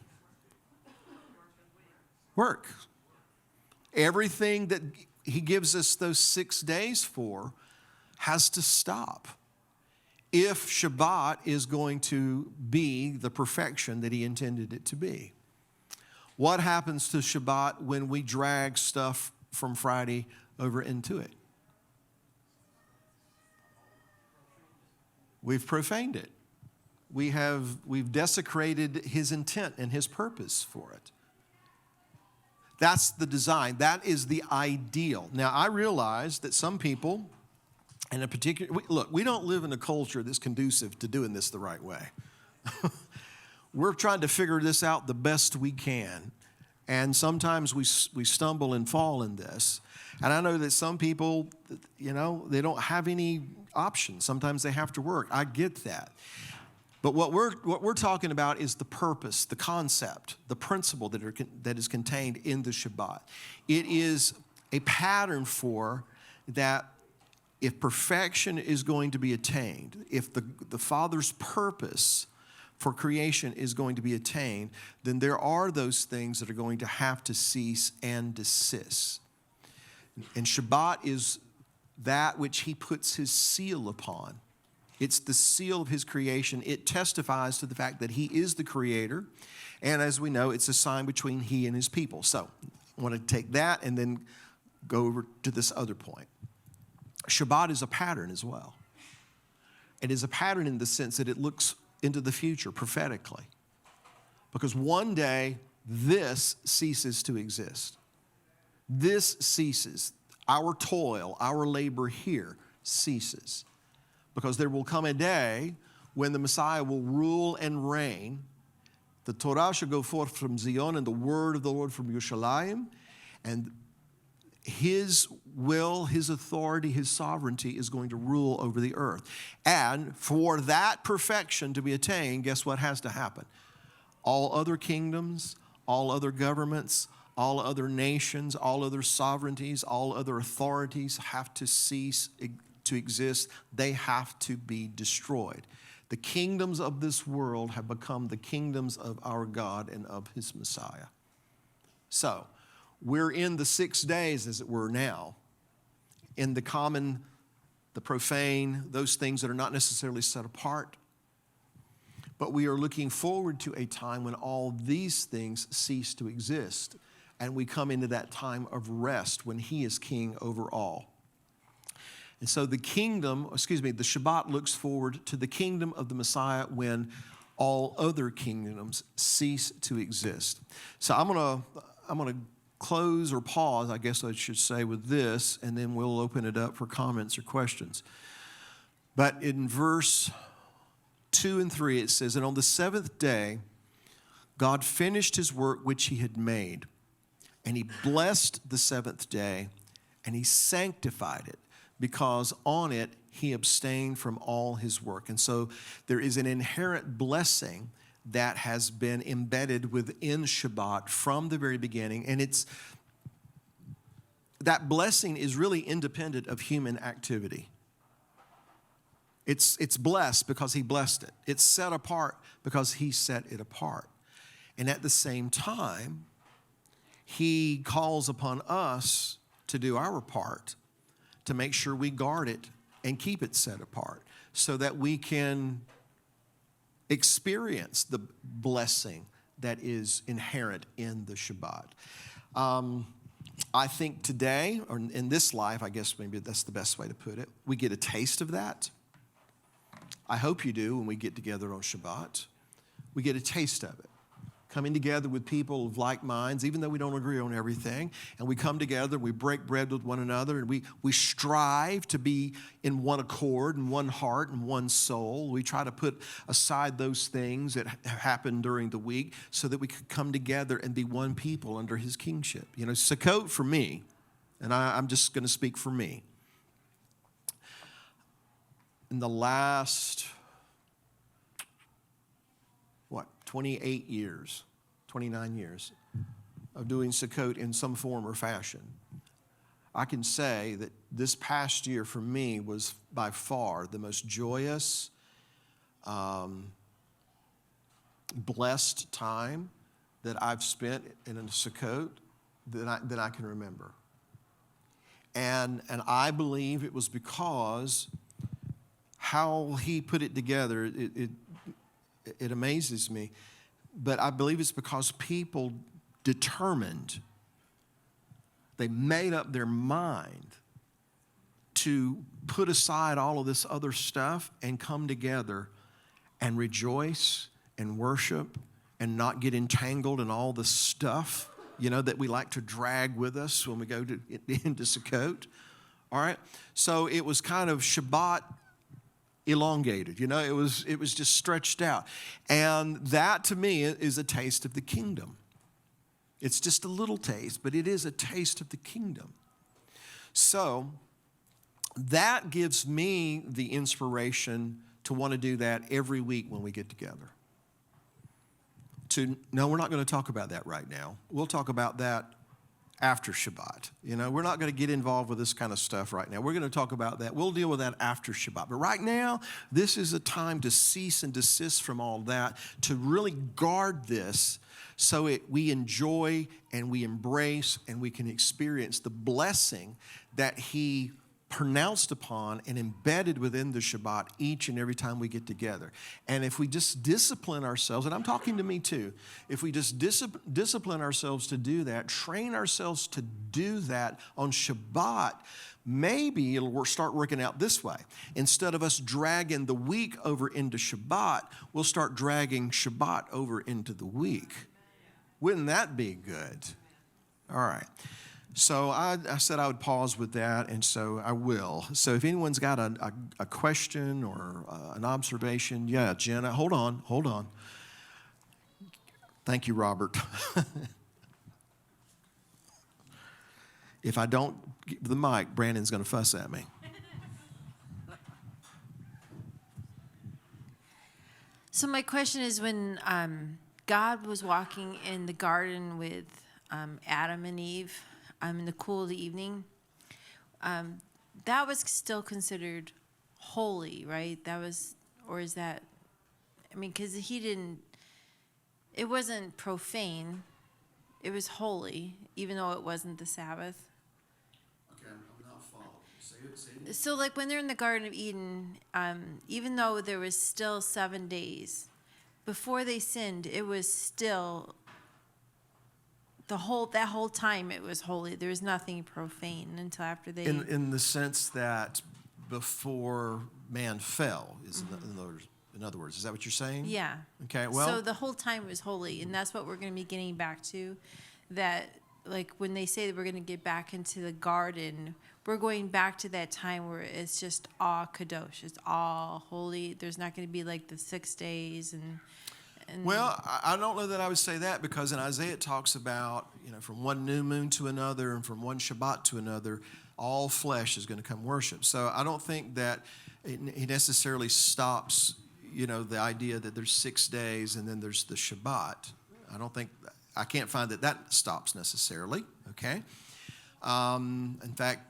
Work. Everything that he gives us those 6 days for has to stop if Shabbat is going to be the perfection that he intended it to be. What happens to Shabbat when we drag stuff from Friday over into it? We've profaned it. We've desecrated his intent and his purpose for it. That's the design. That is the ideal. Now, I realize that some people, and in particular, look, we don't live in a culture that's conducive to doing this the right way. We're trying to figure this out the best we can. And sometimes we stumble and fall in this. And I know that some people, they don't have any options. Sometimes they have to work. I get that. But what we're talking about is the purpose, the concept, the principle that is contained in the Shabbat. It is a pattern for that if perfection is going to be attained, if the Father's purpose for creation is going to be attained, then there are those things that are going to have to cease and desist. And Shabbat is that which he puts his seal upon. It's the seal of his creation. It testifies to the fact that he is the creator. And as we know, it's a sign between he and his people. So I want to take that and then go over to this other point. Shabbat is a pattern as well. It is a pattern in the sense that it looks into the future prophetically. Because one day, this ceases to exist. This ceases. Our toil, our labor here ceases. Because there will come a day when the Messiah will rule and reign. The Torah shall go forth from Zion and the word of the Lord from Yerushalayim. And His will, His authority, His sovereignty is going to rule over the earth. And for that perfection to be attained, guess what has to happen? All other kingdoms, all other governments, all other nations, all other sovereignties, all other authorities have to cease to exist. They have to be destroyed. The kingdoms of this world have become the kingdoms of our God and of His Messiah. So, we're in the 6 days, as it were, now, in the common, the profane, those things that are not necessarily set apart. But we are looking forward to a time when all these things cease to exist, and we come into that time of rest when He is king over all. And so the Shabbat looks forward to the kingdom of the Messiah when all other kingdoms cease to exist. So I'm gonna close or pause, I guess I should say, with this, and then we'll open it up for comments or questions. But in verse 2 and 3, it says, "And on the seventh day, God finished His work which He had made, and He blessed the seventh day, and He sanctified it, because on it He abstained from all His work." And so there is an inherent blessing that has been embedded within Shabbat from the very beginning. And that blessing is really independent of human activity. It's blessed because He blessed it. It's set apart because He set it apart. And at the same time, He calls upon us to do our part to make sure we guard it and keep it set apart so that we can experience the blessing that is inherent in the Shabbat. I think today, or in this life, I guess maybe that's the best way to put it, we get a taste of that. I hope you do when we get together on Shabbat. We get a taste of it. Coming together with people of like minds, even though we don't agree on everything, and we come together, we break bread with one another, and we strive to be in one accord and one heart and one soul. We try to put aside those things that have happened during the week so that we could come together and be one people under His kingship. You know, Sukkot for me, and I'm just going to speak for me. In the last 28 years, 29 years of doing Sukkot in some form or fashion, I can say that this past year for me was by far the most joyous, blessed time that I've spent in a Sukkot that I can remember. And I believe it was because how He put it together, it amazes me, but I believe it's because people determined, they made up their mind to put aside all of this other stuff and come together and rejoice and worship and not get entangled in all the stuff, you know, that we like to drag with us when we go into Sukkot. All right? So it was kind of Shabbat elongated, you know, it was just stretched out. And that to me is a taste of the kingdom. It's just a little taste, but it is a taste of the kingdom. So that gives me the inspiration to want to do that every week when we get together. No, we're not going to talk about that right now. We'll talk about that after Shabbat. You know, we're not going to get involved with this kind of stuff right now. We're going to talk about that. We'll deal with that after Shabbat. But right now, this is a time to cease and desist from all that, to really guard this so we enjoy and we embrace and we can experience the blessing that He pronounced upon and embedded within the Shabbat each and every time we get together. And if we just discipline ourselves, and I'm talking to me too, if we just discipline ourselves to do that, train ourselves to do that on Shabbat, maybe it'll start working out this way. Instead of us dragging the week over into Shabbat, we'll start dragging Shabbat over into the week. Wouldn't that be good? All right. So I said I would pause with that, and so I will. So if anyone's got a question or an observation, yeah, Jenna, hold on. Thank you, Robert. If I don't give the mic, Brandon's going to fuss at me. So my question is, when God was walking in the garden with Adam and Eve in the cool of the evening, that was still considered holy, right? That was, or is that, I mean, because it wasn't profane. It was holy, even though it wasn't the Sabbath. Okay, I'm not following. Say it. So like when they're in the Garden of Eden, even though there was still 7 days, before they sinned, it was still that whole time it was holy. There was nothing profane until after they. In the sense that before man fell, in other words, is that what you're saying? Yeah. Okay. Well. So the whole time was holy, and that's what we're going to be getting back to. That, like when they say that we're going to get back into the garden, we're going back to that time where it's just all kadosh. It's all holy. There's not going to be like the 6 days and. Well, I don't know that I would say that, because in Isaiah it talks about, from one new moon to another and from one Shabbat to another, all flesh is going to come worship. So I don't think that he necessarily stops, the idea that there's 6 days and then there's the Shabbat. I can't find that stops necessarily, okay? In fact,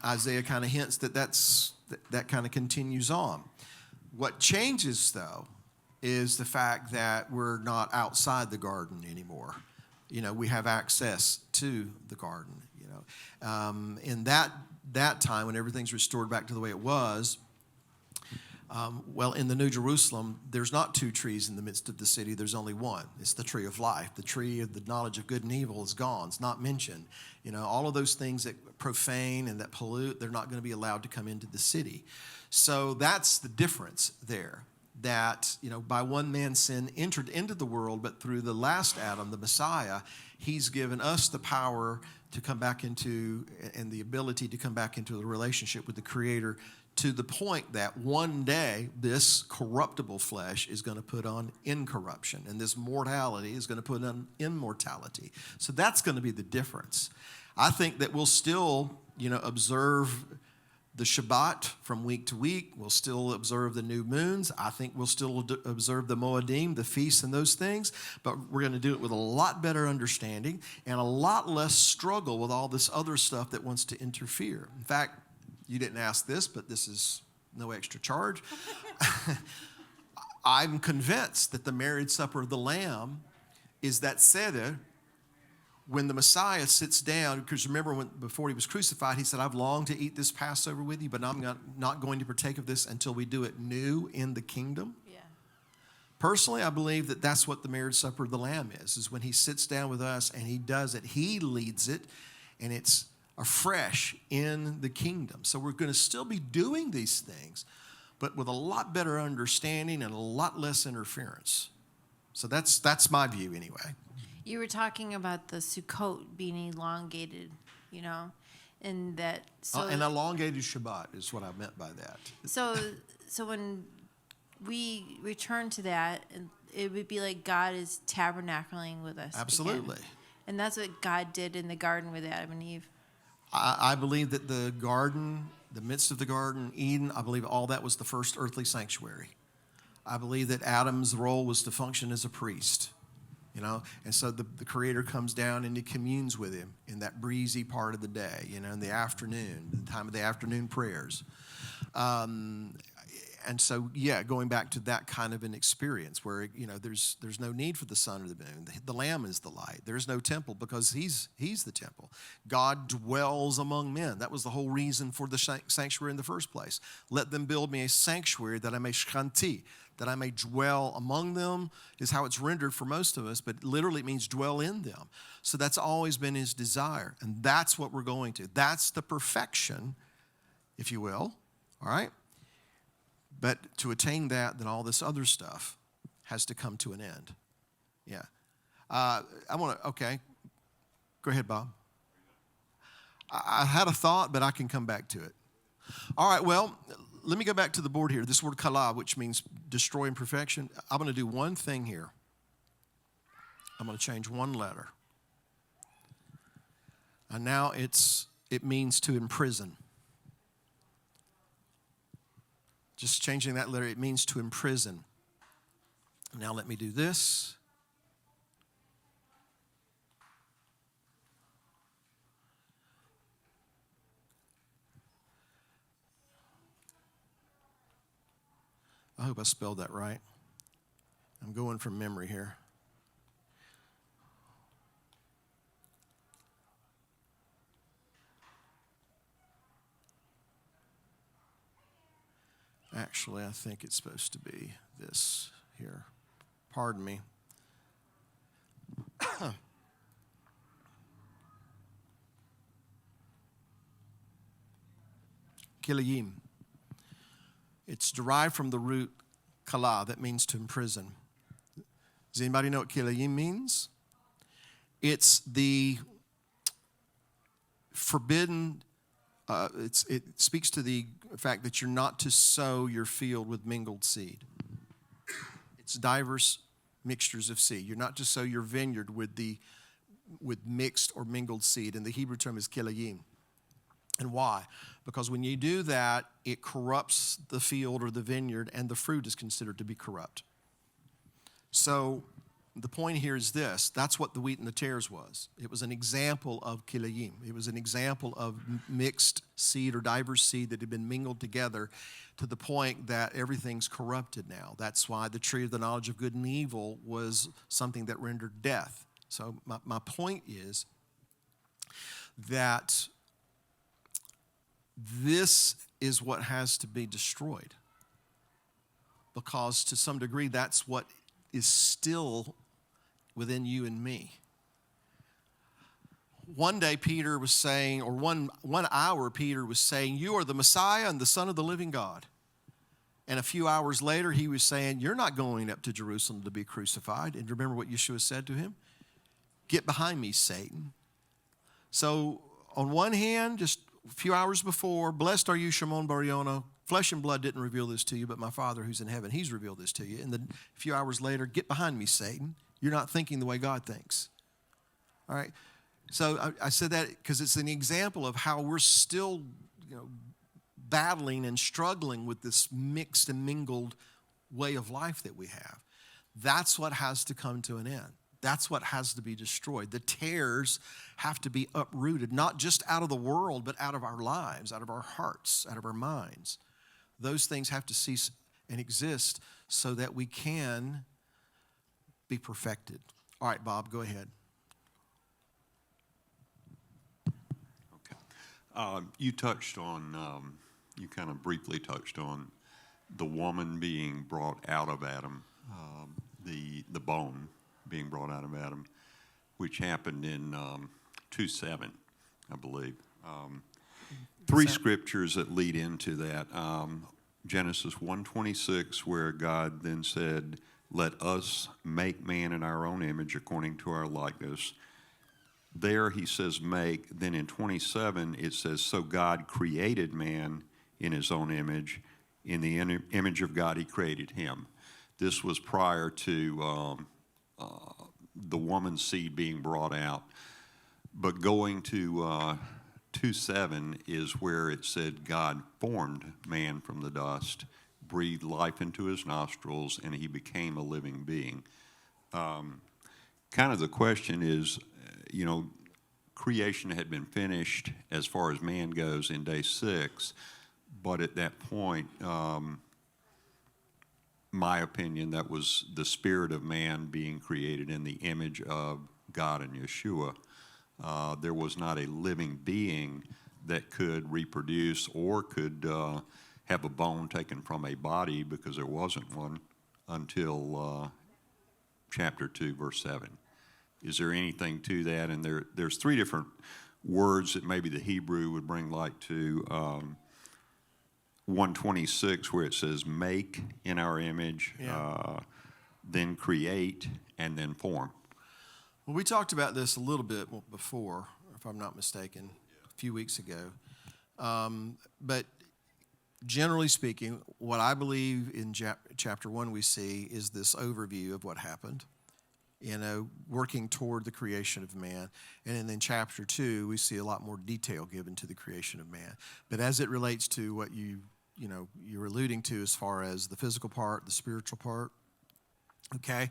Isaiah kind of hints that kind of continues on. What changes, though, is the fact that we're not outside the garden anymore. We have access to the garden. In that time when everything's restored back to the way it was, in the New Jerusalem, there's not 2 trees in the midst of the city. There's only one. It's the tree of life. The tree of the knowledge of good and evil is gone. It's not mentioned. All of those things that profane and that pollute, they're not going to be allowed to come into the city. So that's the difference there. That, by one man's sin entered into the world, but through the last Adam, the Messiah, he's given us the power to come back into, and the ability to come back into the relationship with the Creator, to the point that one day this corruptible flesh is going to put on incorruption, and this mortality is going to put on immortality. So that's going to be the difference. I think that we'll still, observe the Shabbat from week to week. We'll still observe the new moons. I think we'll still observe the Moedim, the feasts and those things, but we're going to do it with a lot better understanding and a lot less struggle with all this other stuff that wants to interfere. In fact, you didn't ask this, but this is no extra charge. I'm convinced that the marriage supper of the Lamb is that seder. When the Messiah sits down, because remember before he was crucified, he said, I've longed to eat this Passover with you, but I'm not going to partake of this until we do it new in the kingdom. Yeah. Personally, I believe that that's what the marriage supper of the Lamb is when he sits down with us and he does it. He leads it, and it's afresh in the kingdom. So we're going to still be doing these things, but with a lot better understanding and a lot less interference. So that's my view anyway. You were talking about the Sukkot being elongated, and that. So an elongated Shabbat is what I meant by that. So when we return to that, it would be like God is tabernacling with us. Absolutely. Again. And that's what God did in the garden with Adam and Eve. I believe that the garden, the midst of the garden, Eden, I believe all that was the first earthly sanctuary. I believe that Adam's role was to function as a priest. And so the Creator comes down and he communes with him in that breezy part of the day, in the afternoon, the time of the afternoon prayers. And so, yeah, going back to that kind of an experience where, there's no need for the sun or the moon. The Lamb is the light. There's no temple because he's the temple. God dwells among men. That was the whole reason for the sanctuary in the first place. Let them build me a sanctuary that I may shkanti, that I may dwell among them, is how it's rendered for most of us, but literally it means dwell in them. So that's always been his desire, and that's what we're going to. That's the perfection, if you will, all right? But to attain that, then all this other stuff has to come to an end. Yeah. Okay. Go ahead, Bob. I had a thought, but I can come back to it. All right, well, let me go back to the board here. This word kala, which means destroy imperfection. I'm going to do one thing here. I'm going to change one letter. And now it means to imprison. Just changing that letter, it means to imprison. Now let me do this. I hope I spelled that right. I'm going from memory here. Actually, I think it's supposed to be this here. Pardon me. Kilayim. It's derived from the root kala, that means to imprison. Does anybody know what kilayim means? It's the forbidden, it speaks to the fact that you're not to sow your field with mingled seed. It's diverse mixtures of seed. You're not to sow your vineyard with mixed or mingled seed. And the Hebrew term is kilayim. And why? Because when you do that, it corrupts the field or the vineyard, and the fruit is considered to be corrupt. So the point here is this. That's what the wheat and the tares was. It was an example of kilayim. It was an example of mixed seed or diverse seed that had been mingled together to the point that everything's corrupted now. That's why the tree of the knowledge of good and evil was something that rendered death. So my point is that this is what has to be destroyed, because to some degree that's what is still within you and me. One day Peter was saying, or one hour Peter was saying, you are the Messiah and the Son of the living God. And a few hours later he was saying, you're not going up to Jerusalem to be crucified. And remember what Yeshua said to him? Get behind me, Satan. So on one hand, just a few hours before, blessed are you, Shimon Bar Yona. Flesh and blood didn't reveal this to you, but my Father who's in heaven, he's revealed this to you. And then a few hours later, get behind me, Satan. You're not thinking the way God thinks. All right? So I said that because it's an example of how we're still, battling and struggling with this mixed and mingled way of life that we have. That's what has to come to an end. That's what has to be destroyed. The tares have to be uprooted, not just out of the world, but out of our lives, out of our hearts, out of our minds. Those things have to cease and exist so that we can be perfected. All right, Bob, go ahead. Okay. You touched on, you kind of briefly touched on the woman being brought out of Adam, the bone being brought out of Adam, which happened in 2:7, I believe. Three scriptures that lead into that. Genesis 1:26, where God then said, let us make man in our own image according to our likeness. There he says make. Then in 27 it says, so God created man in his own image. In the image of God he created him. This was prior to the woman's seed being brought out. But going to 2:7 is where it said God formed man from the dust, breathed life into his nostrils, and he became a living being. Kind of the question is, creation had been finished as far as man goes in day 6, but at that point, my opinion, that was the spirit of man being created in the image of God and Yeshua. There was not a living being that could reproduce or could have a bone taken from a body, because there wasn't one until chapter 2, verse 7. Is there anything to that? And there's three different words that maybe the Hebrew would bring light to. 126, where it says make in our image, then create, and then form. Well, we talked about this a little bit before, if I'm not mistaken, a few weeks ago. But generally speaking, what I believe in chapter 1 we see is this overview of what happened, working toward the creation of man. And then in chapter 2, we see a lot more detail given to the creation of man. But as it relates to what you're alluding to as far as the physical part, the spiritual part, okay,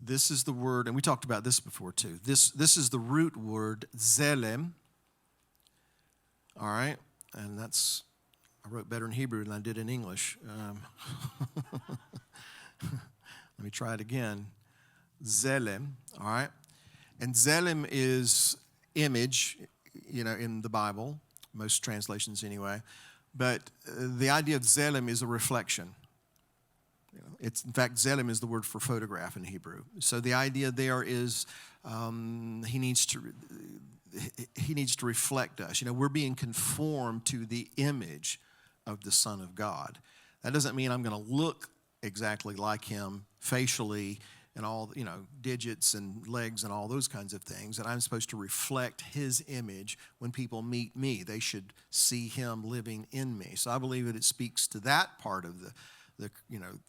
this is the word, and we talked about this before too. This is the root word, zelem, all right? And I wrote better in Hebrew than I did in English. Let me try it again. Zelem, all right? And zelem is image, in the Bible, most translations anyway. But the idea of zelem is a reflection. It's, in fact, zelem is the word for photograph in Hebrew. So the idea there is he needs to reflect us. We're being conformed to the image of the Son of God. That doesn't mean I'm going to look exactly like him facially and all, digits and legs and all those kinds of things. And I'm supposed to reflect his image. When people meet me, they should see him living in me. So I believe that it speaks to that part of the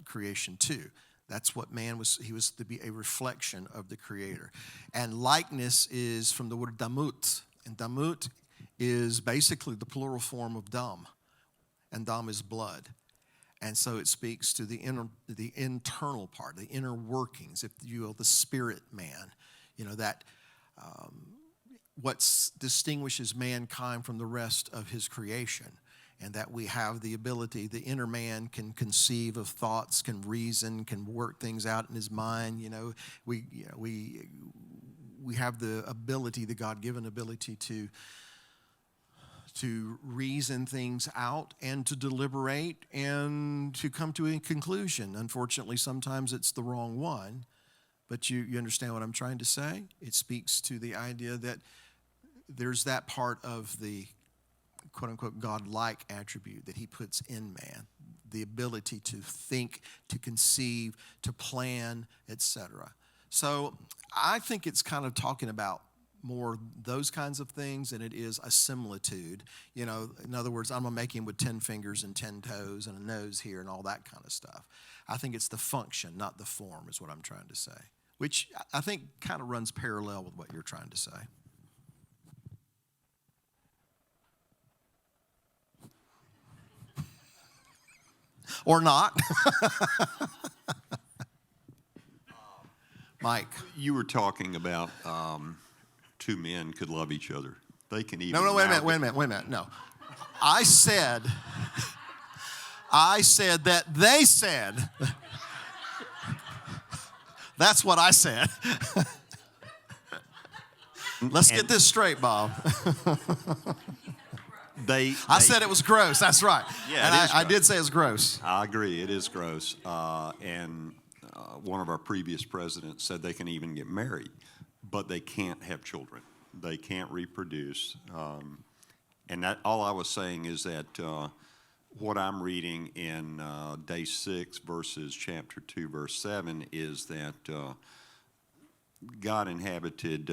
creation too. That's what man was. He was to be a reflection of the Creator. And likeness is from the word damut. And damut is basically the plural form of dam. And dam is blood. And so it speaks to the internal part, the inner workings, if you will, the spirit man. That what distinguishes mankind from the rest of his creation. And that we have the ability, the inner man can conceive of thoughts, can reason, can work things out in his mind. We have the ability, the God-given ability to reason things out and to deliberate and to come to a conclusion. Unfortunately, sometimes it's the wrong one, but you understand what I'm trying to say? It speaks to the idea that there's that part of the quote-unquote God-like attribute that he puts in man, the ability to think, to conceive, to plan, etc. So I think it's kind of talking about more those kinds of things than it is a similitude. In other words, I'm going to make him with 10 fingers and 10 toes and a nose here and all that kind of stuff. I think it's the function, not the form, is what I'm trying to say, which I think kind of runs parallel with what you're trying to say. Or not. Mike. You were talking about two men could love each other. They can even. No, wait a minute. No. I said that they said. That's what I said. Let's get this straight, Bob. I said it was gross. That's right. Yeah, and it is I gross. did say it's gross. I agree. It is gross. And one of our previous presidents said they can even get married, but they can't have children. They can't reproduce. And that all I was saying is that what I'm reading in day 6 verses chapter 2, verse 7 is that God inhabited.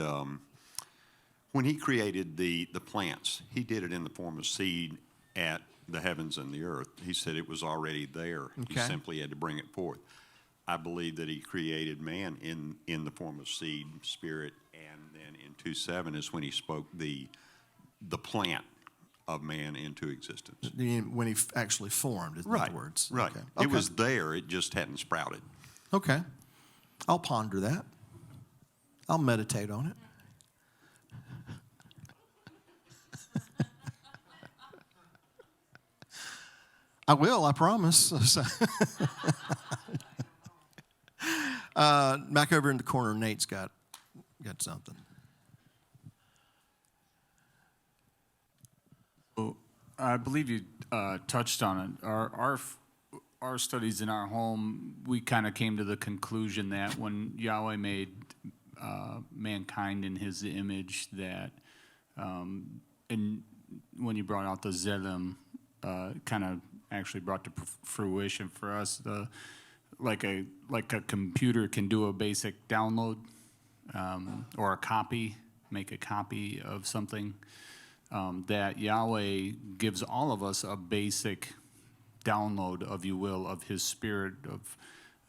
When he created the plants, he did it in the form of seed at the heavens and the earth. He said it was already there. Okay. He simply had to bring it forth. I believe that he created man in the form of seed, spirit, and then in 2:7 is when he spoke the plant of man into existence. When he actually formed, in other words. Right. Okay. It was there. It just hadn't sprouted. Okay. I'll ponder that. I'll meditate on it. I will, I promise. Back over in the corner, Nate's got something. I believe you touched on it. Our studies in our home, we kind of came to the conclusion that when Yahweh made mankind in His image, that and when you brought out the Zelim, kind of actually brought to fruition for us like a computer can do a basic download or make a copy of something. That Yahweh gives all of us a basic download, of you will, of His Spirit,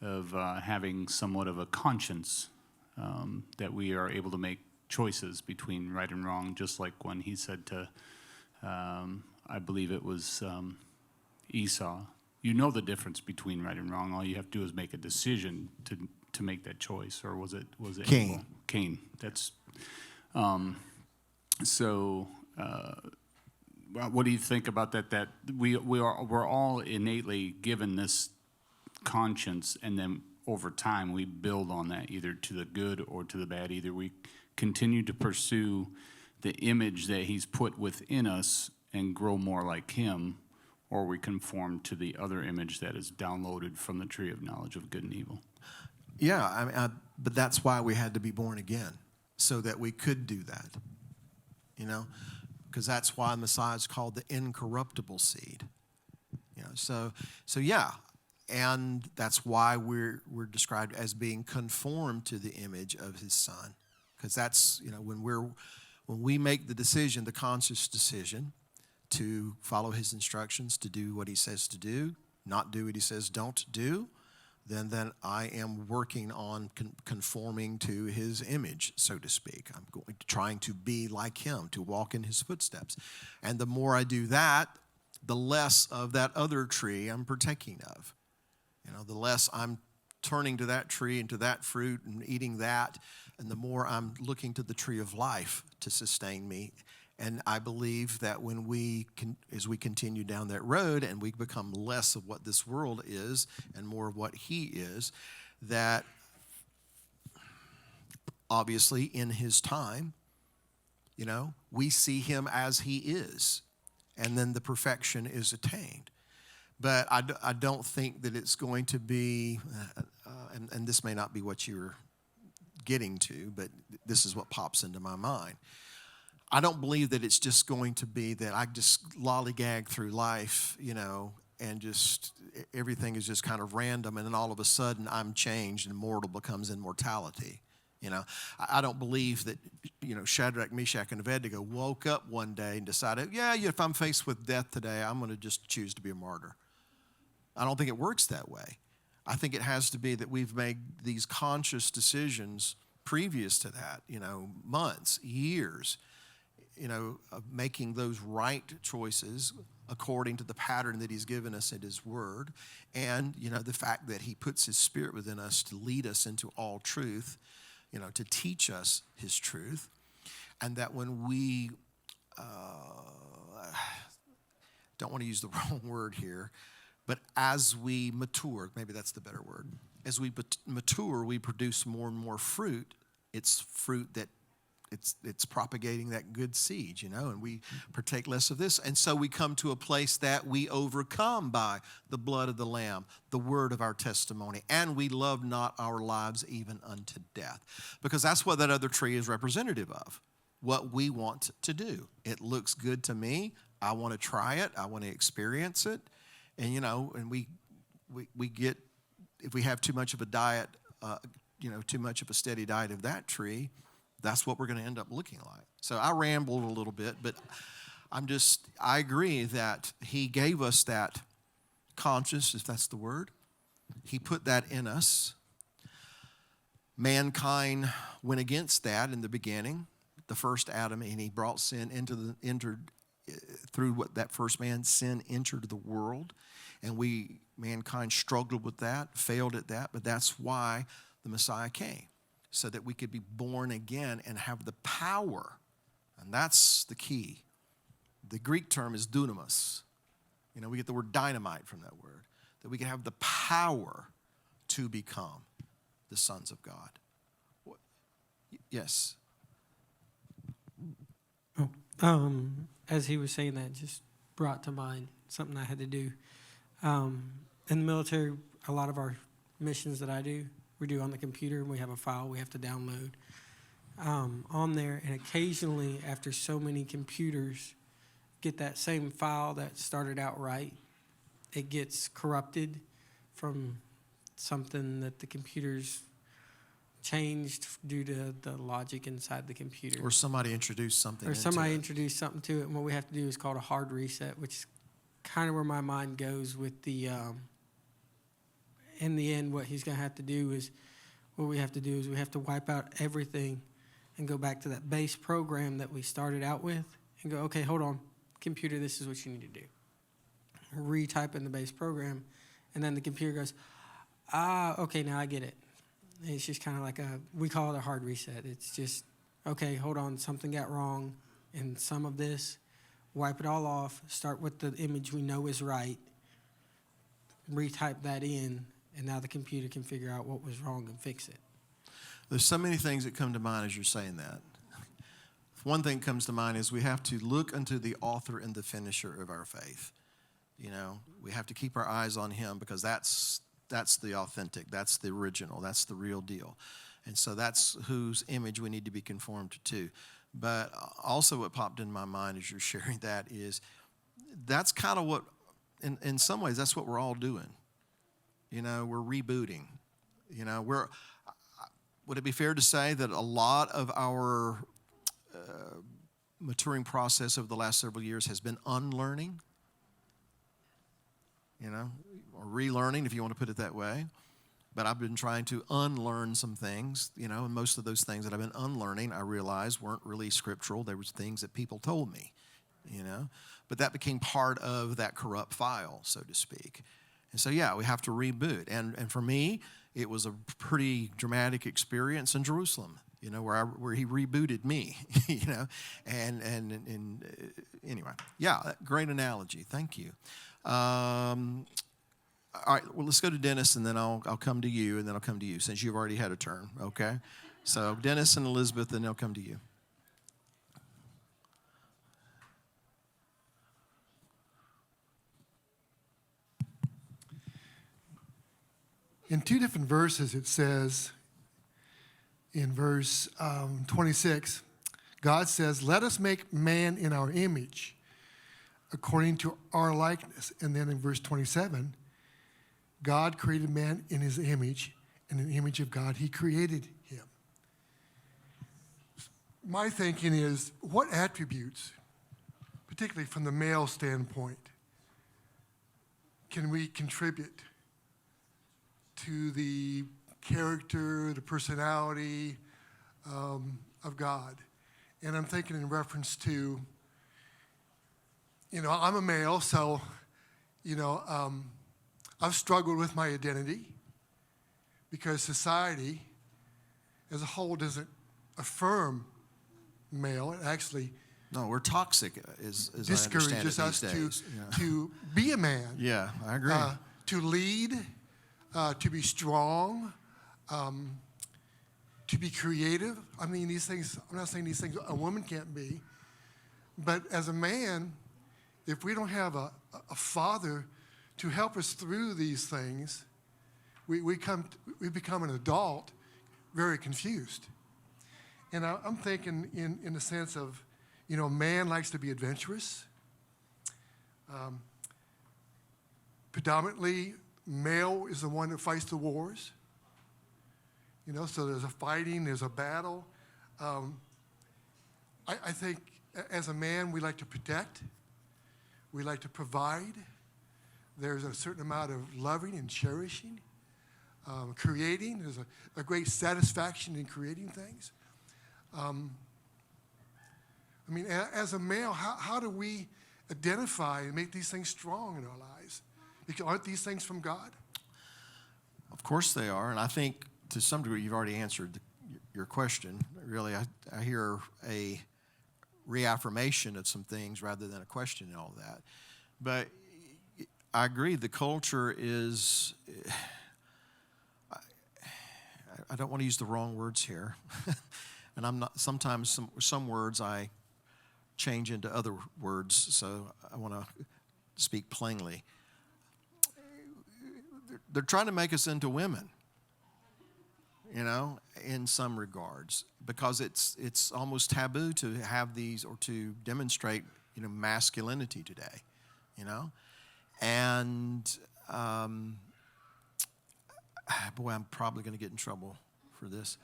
of having somewhat of a conscience, that we are able to make choices between right and wrong, just like when He said to, I believe it was Esau, you know the difference between right and wrong. All you have to do is make a decision to make that choice. Or was it Cain? Abel? Cain. That's so. What do you think about that? That we're all innately given this conscience, and then over time we build on that, either to the good or to the bad. Either we continue to pursue the image that He's put within us and grow more like Him, or we conform to the other image that is downloaded from the tree of knowledge of good and evil. Yeah, I mean, but that's why we had to be born again, so that we could do that. You know, because that's why Messiah is called the incorruptible seed. You know, so yeah, and that's why we're described as being conformed to the image of His Son, because that's, you know, when we make the decision, the conscious decision to follow His instructions, to do what He says to do, not do what He says don't do, then I am working on conforming to His image, so to speak. I'm trying to be like Him, to walk in His footsteps. And the more I do that, the less of that other tree I'm partaking of. You know, the less I'm turning to that tree and to that fruit and eating that, and the more I'm looking to the tree of life to sustain me. And I believe that as we continue down that road and we become less of what this world is and more of what He is, that obviously in His time, you know, we see Him as He is, and then the perfection is attained. But I don't think that it's going to be, and this may not be what you're getting to, but this is what pops into my mind. I don't believe that it's just going to be that I just lollygag through life, you know, and just everything is just kind of random, and then all of a sudden I'm changed and mortal becomes immortality. You know, I don't believe that, you know, Shadrach, Meshach, and Abednego woke up one day and decided, yeah, if I'm faced with death today, I'm going to just choose to be a martyr. I don't think it works that way. I think it has to be that we've made these conscious decisions previous to that, you know, months, years, you know, of making those right choices according to the pattern that He's given us in His Word, and, you know, the fact that He puts His Spirit within us to lead us into all truth, you know, to teach us His truth, and that when we, don't want to use the wrong word here, but as we mature, maybe that's the better word, as we mature, we produce more and more fruit. It's fruit that it's propagating that good seed, you know, and we partake less of this. And so we come to a place that we overcome by the blood of the Lamb, the word of our testimony, and we love not our lives even unto death. Because that's what that other tree is representative of, what we want to do. It looks good to me. I want to try it. I want to experience it. And, you know, and we get, if we have too much of a diet, you know, too much of a steady diet of that tree, that's what we're going to end up looking like. So I rambled a little bit, but I agree that He gave us that conscience, if that's the word. He put that in us. Mankind went against that in the beginning, the first Adam, and he brought sin through what that first man, sin entered the world. And mankind struggled with that, failed at that, but that's why the Messiah came, so that we could be born again and have the power. And that's the key. The Greek term is dunamis. You know, we get the word dynamite from that word. That we can have the power to become the sons of God. Yes. As he was saying that, just brought to mind something I had to do. In the military, a lot of our missions that I do, we do on the computer, and we have a file we have to download on there. And occasionally, after so many computers get that same file that started out right, it gets corrupted from something that the computers changed due to the logic inside the computer. Or somebody introduced something Or into somebody it. introduced something to it, and what we have to do is called a hard reset, which is kind of where my mind goes with the, in the end, what he's going to have to do is, what we have to do is we have to wipe out everything and go back to that base program that we started out with and go, okay, hold on, computer, this is what you need to do. Retype in the base program, and then the computer goes, okay, now I get it. It's just kind of like we call it a hard reset. It's just, okay, hold on, something got wrong in some of this. Wipe it all off, start with the image we know is right, retype that in, and now the computer can figure out what was wrong and fix it. There's so many things that come to mind as you're saying that. One thing comes to mind is we have to look unto the author and the finisher of our faith. You know, we have to keep our eyes on him because that's the authentic, that's the original, that's the real deal. And so that's whose image we need to be conformed to. But also what popped in my mind as you're sharing that is that's kind of what, in some ways, that's what we're all doing. You know, we're rebooting. You know, would it be fair to say that a lot of our maturing process over the last several years has been unlearning? You know, or relearning, if you want to put it that way. But I've been trying to unlearn some things, you know, and most of those things that I've been unlearning, I realized weren't really scriptural. There was things that people told me, you know. But that became part of that corrupt file, so to speak. And so, yeah, we have to reboot. And for me, it was a pretty dramatic experience in Jerusalem, you know, where he rebooted me, you know. And anyway, yeah, great analogy. Thank you. All right, well, let's go to Dennis, and then I'll come to you, and then I'll come to you, since you've already had a turn, okay? So Dennis and Elizabeth, then they'll come to you. In two different verses, it says, in verse 26, God says, let us make man in our image, according to our likeness. And then in verse 27, God created man in his image, and in the image of God, he created him. My thinking is, what attributes, particularly from the male standpoint, can we contribute to the character, the personality of God? And I'm thinking in reference to, you know, I'm a male, so, you know, I've struggled with my identity because society as a whole doesn't affirm male. It actually No, we're toxic, as I understand it discourages these us days. to be a man, Yeah, I agree. to lead, to be strong, to be creative. I mean, these things, I'm not saying these things a woman can't be, but as a man, if we don't have a father to help us through these things, we become an adult very confused. And I'm thinking in the sense of, you know, man likes to be adventurous. Predominantly, male is the one that fights the wars. You know, so there's a fighting, there's a battle. I think as a man, we like to protect. We like to provide. There's a certain amount of loving and cherishing, creating. There's a great satisfaction in creating things. I mean, as a male, how do we identify and make these things strong in our lives? Because aren't these things from God? Of course they are, and I think to some degree you've already answered your question. Really, I hear a reaffirmation of some things rather than a question and all that. But I agree, the culture is, don't want to use the wrong words here. And I'm not, sometimes some words I change into other words, so I want to speak plainly. They're trying to make us into women, you know, in some regards, because it's almost taboo to have these or to demonstrate, you know, masculinity today, you know. And boy, I'm probably going to get in trouble for this.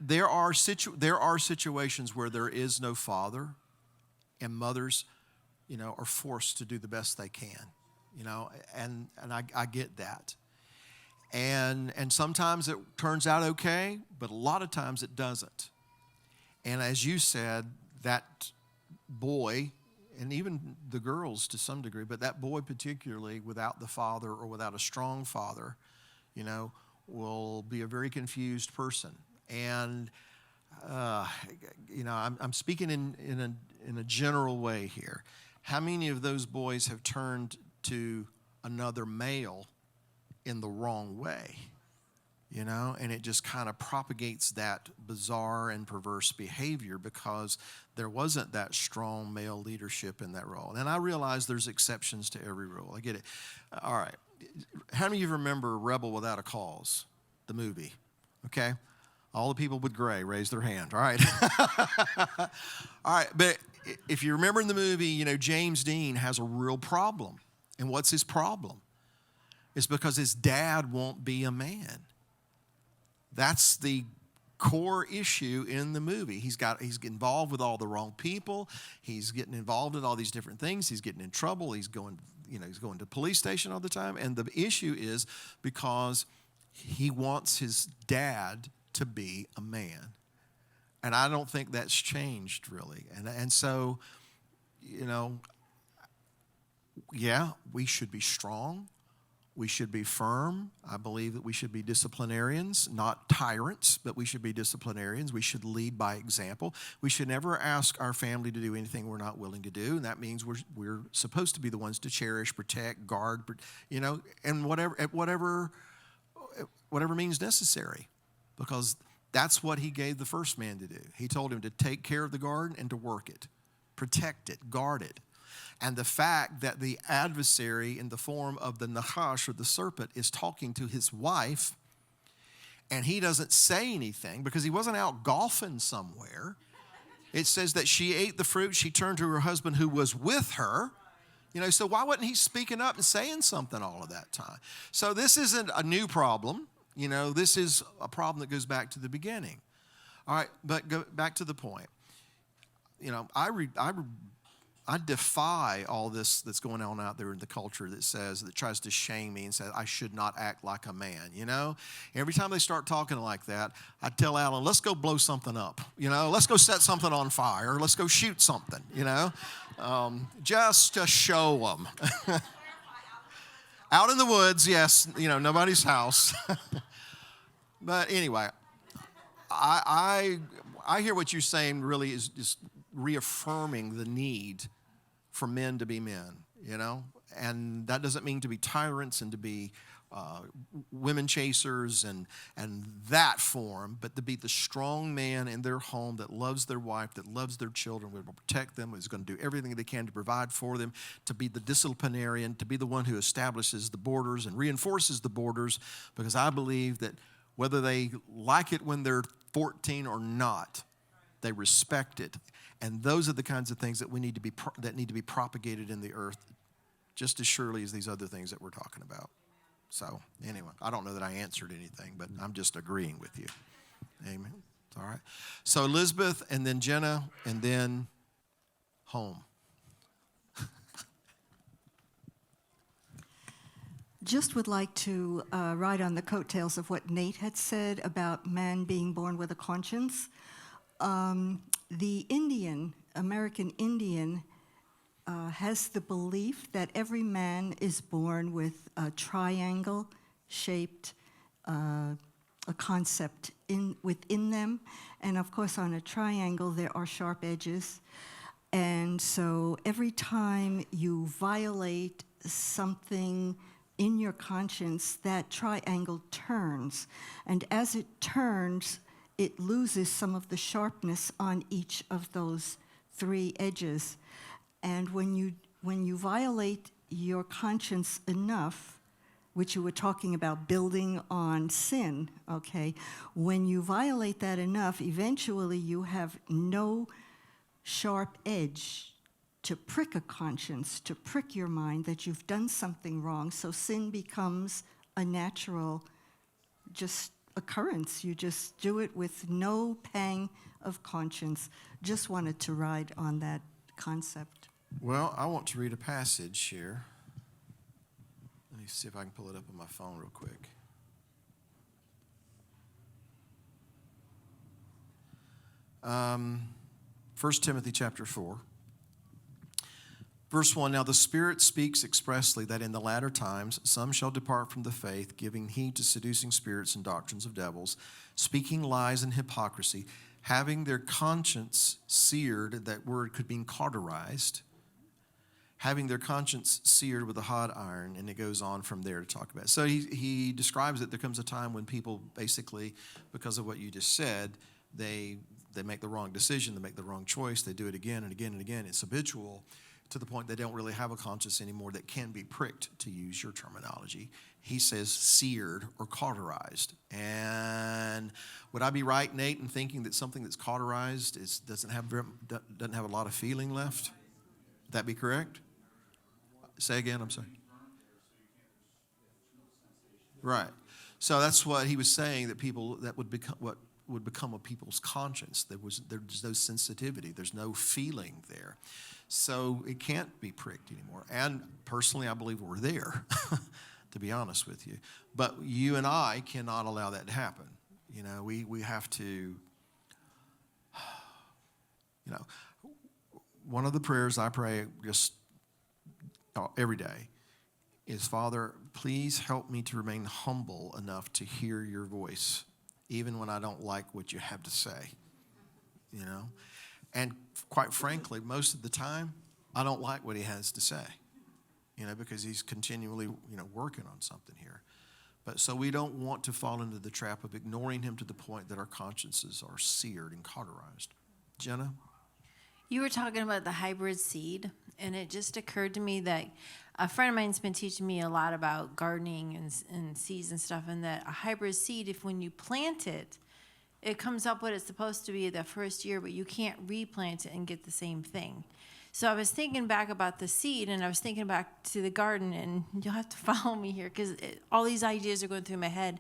There are situations where there is no father, and mothers, you know, are forced to do the best they can, you know, and I get that. And sometimes it turns out okay, but a lot of times it doesn't. And as you said, that boy, and even the girls to some degree, but that boy particularly, without the father or without a strong father, you know, will be a very confused person. And you know, I'm speaking in a general way here. How many of those boys have turned to another male in the wrong way? You know, and it just kind of propagates that bizarre and perverse behavior because there wasn't that strong male leadership in that role. And I realize there's exceptions to every rule. I get it. All right. How many of you remember Rebel Without a Cause, the movie? Okay. All the people with gray raise their hand. All right. All right. But if you remember in the movie, you know, James Dean has a real problem. And what's his problem? It's because his dad won't be a man. That's the core issue in the movie. He's involved with all the wrong people. He's getting involved in all these different things. He's getting in trouble. He's going to the police station all the time. And the issue is because he wants his dad to be a man. And I don't think that's changed really. And so, you know, yeah, we should be strong. We should be firm. I believe that we should be disciplinarians, not tyrants, but we should be disciplinarians. We should lead by example. We should never ask our family to do anything we're not willing to do, and that means we're supposed to be the ones to cherish, protect, guard, you know, and whatever means necessary, because that's what he gave the first man to do. He told him to take care of the garden and to work it, protect it, guard it. And the fact that the adversary in the form of the Nachash or the serpent is talking to his wife and he doesn't say anything because he wasn't out golfing somewhere. It says that she ate the fruit, she turned to her husband who was with her. You know, so why wasn't he speaking up and saying something all of that time? So this isn't a new problem. You know, this is a problem that goes back to the beginning. All right, but go back to the point. You know, I defy all this that's going on out there in the culture that tries to shame me and says I should not act like a man, you know? Every time they start talking like that, I tell Alan, let's go blow something up, you know? Let's go set something on fire. Let's go shoot something, you know? Just to show them. Out in the woods, yes, you know, nobody's house. But anyway, I hear what you're saying really is just reaffirming the need for men to be men, you know? And that doesn't mean to be tyrants and to be women chasers and that form, but to be the strong man in their home that loves their wife, that loves their children, will protect them, is going to do everything they can to provide for them, to be the disciplinarian, to be the one who establishes the borders and reinforces the borders, because I believe that whether they like it when they're 14 or not, they respect it. And those are the kinds of things that need to be propagated in the earth just as surely as these other things that we're talking about. So anyway, I don't know that I answered anything, but I'm just agreeing with you. Amen. All right. So Elizabeth and then Jenna and then home. Just would like to ride on the coattails of what Nate had said about man being born with a conscience. The American Indian, has the belief that every man is born with a triangle-shaped a concept within them. And of course, on a triangle, there are sharp edges. And so every time you violate something in your conscience, that triangle turns. And as it turns, it loses some of the sharpness on each of those three edges. And when you violate your conscience enough, which you were talking about building on sin, okay? When you violate that enough, eventually you have no sharp edge to prick a conscience, to prick your mind that you've done something wrong. So sin becomes a natural just occurrence. You just do it with no pang of conscience. Just wanted to ride on that concept. Well, I want to read a passage here. Let me see if I can pull it up on my phone real quick. First Timothy chapter 4. Verse 1, now the Spirit speaks expressly that in the latter times some shall depart from the faith, giving heed to seducing spirits and doctrines of devils, speaking lies and hypocrisy, having their conscience seared, that word could mean cauterized, having their conscience seared with a hot iron, and it goes on from there to talk about it. So he describes that there comes a time when people basically, because of what you just said, they make the wrong decision, they make the wrong choice, they do it again and again and again. It's habitual to the point they don't really have a conscience anymore that can be pricked, to use your terminology. He says seared or cauterized. And would I be right, Nate, in thinking that something that's cauterized doesn't have a lot of feeling left? Would that be correct? Say again, I'm sorry. Right. So that's what he was saying, that people, that would become what would become of people's conscience. There's no sensitivity. There's no feeling there. So it can't be pricked anymore. And personally, I believe we're there, to be honest with you. But you and I cannot allow that to happen. You know, we have to, you know, one of the prayers I pray just every day is, Father, please help me to remain humble enough to hear your voice, even when I don't like what you have to say, you know. And quite frankly, most of the time, I don't like what he has to say, you know, because he's continually, you know, working on something here. But so we don't want to fall into the trap of ignoring him to the point that our consciences are seared and cauterized. Jenna? You were talking about the hybrid seed, and it just occurred to me that a friend of mine's been teaching me a lot about gardening and seeds and stuff, and that a hybrid seed, if when you plant it, it comes up what it's supposed to be the first year, but you can't replant it and get the same thing. So I was thinking back about the seed, and I was thinking back to the garden, and you'll have to follow me here because all these ideas are going through my head,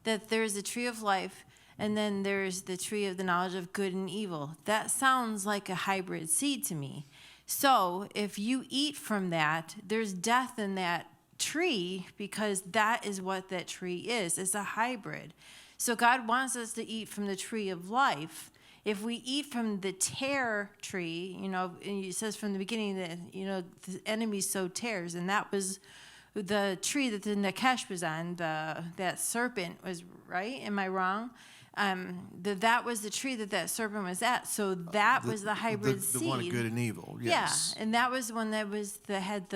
that there's the tree of life, and then there's the tree of the knowledge of good and evil. That sounds like a hybrid seed to me. So if you eat from that, there's death in that tree, because that is what that tree is. It's a hybrid. So God wants us to eat from the tree of life. If we eat from the tare tree, you know, and it says from the beginning that, you know, the enemy sowed tares, and that was the tree that the Nakash was on, that serpent was, right? Am I wrong? That was the tree that serpent was at. So that was the hybrid seed. The one of good and evil, yes. Yeah, and that was the one that had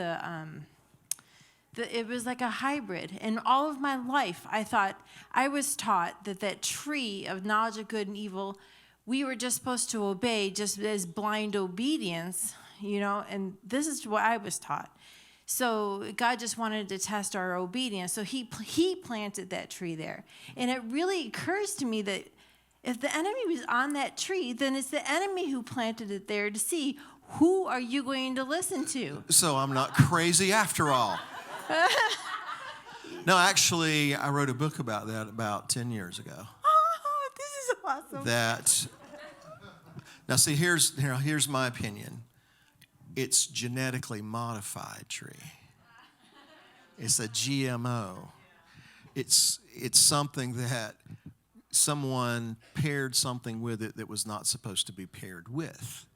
it was like a hybrid. And all of my life, I was taught that tree of knowledge of good and evil, we were just supposed to obey just as blind obedience, you know, and this is what I was taught. So God just wanted to test our obedience. So he planted that tree there. And it really occurs to me that if the enemy was on that tree, then it's the enemy who planted it there to see, who are you going to listen to? So I'm not crazy after all. No, actually, I wrote a book about that about 10 years ago. Oh, this is awesome. Now see, here's my opinion. It's genetically modified tree. It's a GMO. It's something that someone paired something with it that was not supposed to be paired with.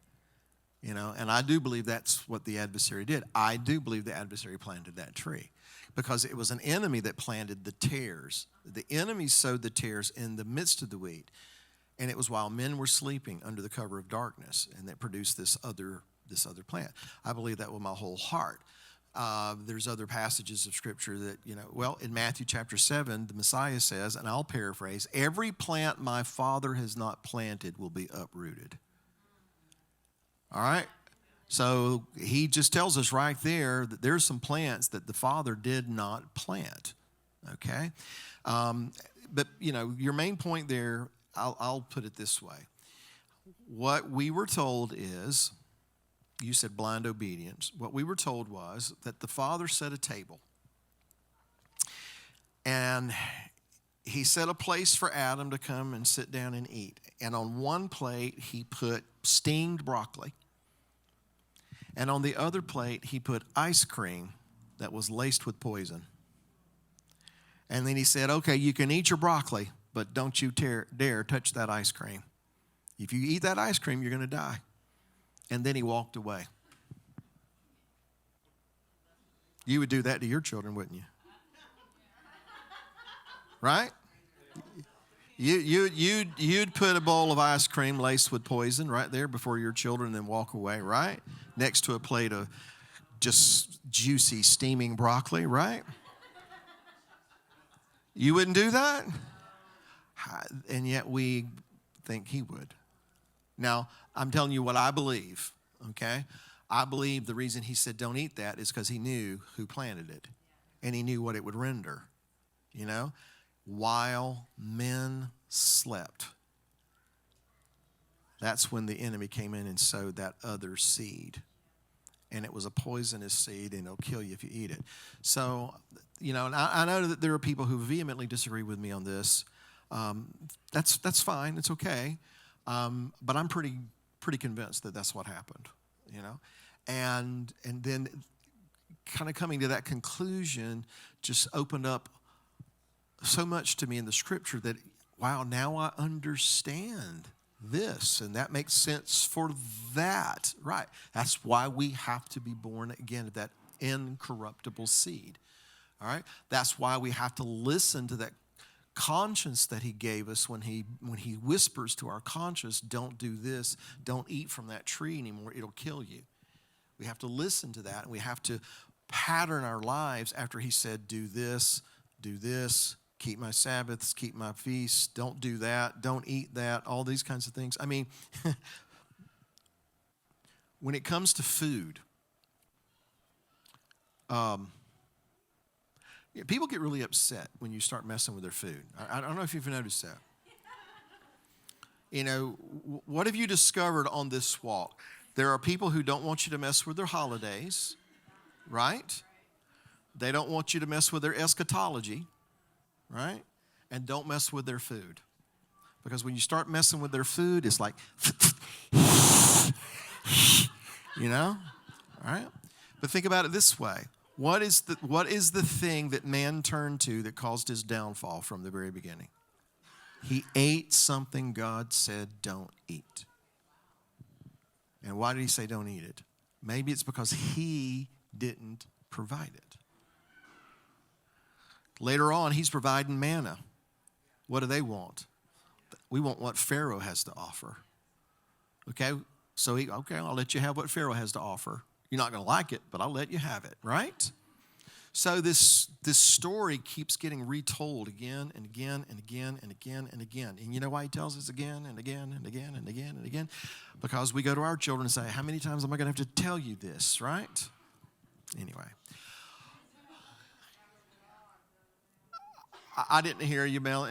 You know, and I do believe that's what the adversary did. I do believe the adversary planted that tree because it was an enemy that planted the tares. The enemy sowed the tares in the midst of the wheat, and it was while men were sleeping under the cover of darkness, and that produced this other plant. I believe that with my whole heart. There's other passages of Scripture that, well, in Matthew chapter 7, the Messiah says, and I'll paraphrase, every plant my Father has not planted will be uprooted. All right? So he just tells us right there that there's some plants that the Father did not plant. Okay? But, your main point there, I'll put it this way. What we were told is, you said blind obedience. What we were told was that the Father set a table. And he set a place for Adam to come and sit down and eat. And on one plate, he put steamed broccoli. And on the other plate, he put ice cream that was laced with poison. And then he said, okay, you can eat your broccoli, but don't you dare touch that ice cream. If you eat that ice cream, you're going to die. And then he walked away. You would do that to your children, wouldn't you? Right? You'd put a bowl of ice cream laced with poison right there before your children and then walk away, right? Next to a plate of just juicy, steaming broccoli, right? You wouldn't do that? And yet we think he would. Now, I'm telling you what I believe, okay? I believe the reason he said don't eat that is because he knew who planted it. And he knew what it would render, While men slept, that's when the enemy came in and sowed that other seed. And it was a poisonous seed, and it'll kill you if you eat it. So, and I know that there are people who vehemently disagree with me on this. That's fine. It's okay. But I'm pretty convinced that that's what happened, And then kind of coming to that conclusion just opened up so much to me in the Scripture that, wow, now I understand this, and that makes sense for that. Right. That's why we have to be born again of that incorruptible seed. All right. That's why we have to listen to that conscience that he gave us when he whispers to our conscience, don't do this, don't eat from that tree anymore, it'll kill you. We have to listen to that, and we have to pattern our lives after he said, do this, keep my Sabbaths, keep my feasts, don't do that, don't eat that, all these kinds of things. I mean, when it comes to food, people get really upset when you start messing with their food. I don't know if you've noticed that. What have you discovered on this walk? There are people who don't want you to mess with their holidays, right? They don't want you to mess with their eschatology, right? And don't mess with their food. Because when you start messing with their food, it's like, all right? But think about it this way. What is the thing that man turned to that caused his downfall from the very beginning? He ate something God said don't eat. And why did he say don't eat it? Maybe it's because he didn't provide it. Later on, he's providing manna. What do they want? We want what Pharaoh has to offer. Okay? So I'll let you have what Pharaoh has to offer. You're not going to like it, but I'll let you have it, right? So this story keeps getting retold again and again and again and again and again. And you know why he tells us again and again and again and again and again? Because we go to our children and say, how many times am I going to have to tell you this, right? Anyway. I didn't hear you, Mel.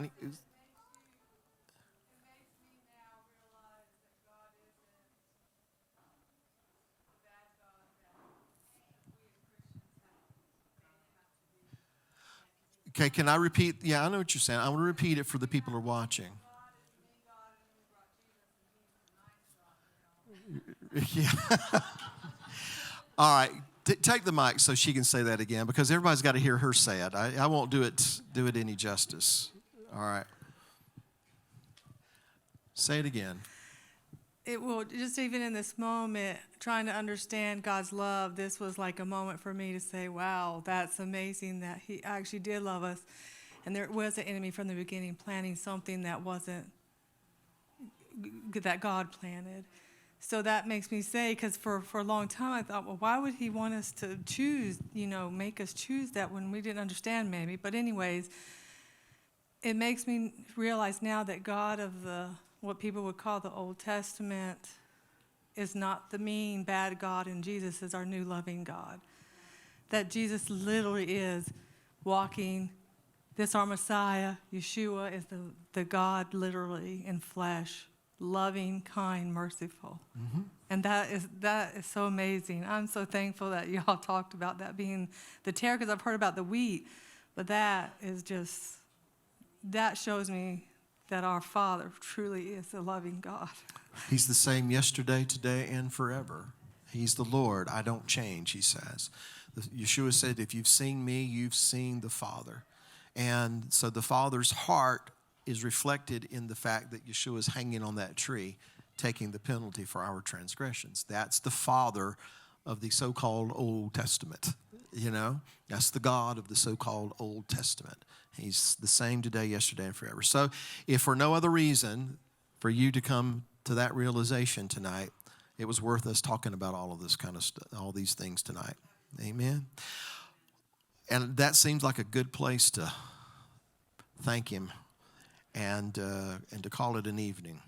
Okay, can I repeat? Yeah, I know what you're saying. I want to repeat it for the people who are watching. Yeah. All right, take the mic so she can say that again, because everybody's got to hear her say it. I won't do it any justice. All right. Say it again. It will, just even in this moment, trying to understand God's love, this was like a moment for me to say, wow, that's amazing that he actually did love us. And there was an enemy from the beginning planning something that wasn't, that God planted. So that makes me say, because for a long time I thought, well, why would he want us to choose, make us choose that when we didn't understand maybe? But anyways, it makes me realize now that God of what people would call the Old Testament is not the mean, bad God, and Jesus is our new loving God. That Jesus literally is walking, this our Messiah, Yeshua, is the God literally in flesh, loving, kind, merciful. Mm-hmm. And that is so amazing. I'm so thankful that y'all talked about that being the tare, because I've heard about the wheat, but that shows me that our Father truly is a loving God. He's the same yesterday, today, and forever. He's the Lord. I don't change, he says. Yeshua said, if you've seen me, you've seen the Father. And so the Father's heart is reflected in the fact that Yeshua is hanging on that tree, taking the penalty for our transgressions. That's the Father of the so-called Old Testament. That's the God of the so-called Old Testament. He's the same today, yesterday, and forever. So if for no other reason for you to come to that realization tonight, it was worth us talking about all of this kind of stuff, all these things tonight. Amen. And that seems like a good place to thank him and to call it an evening.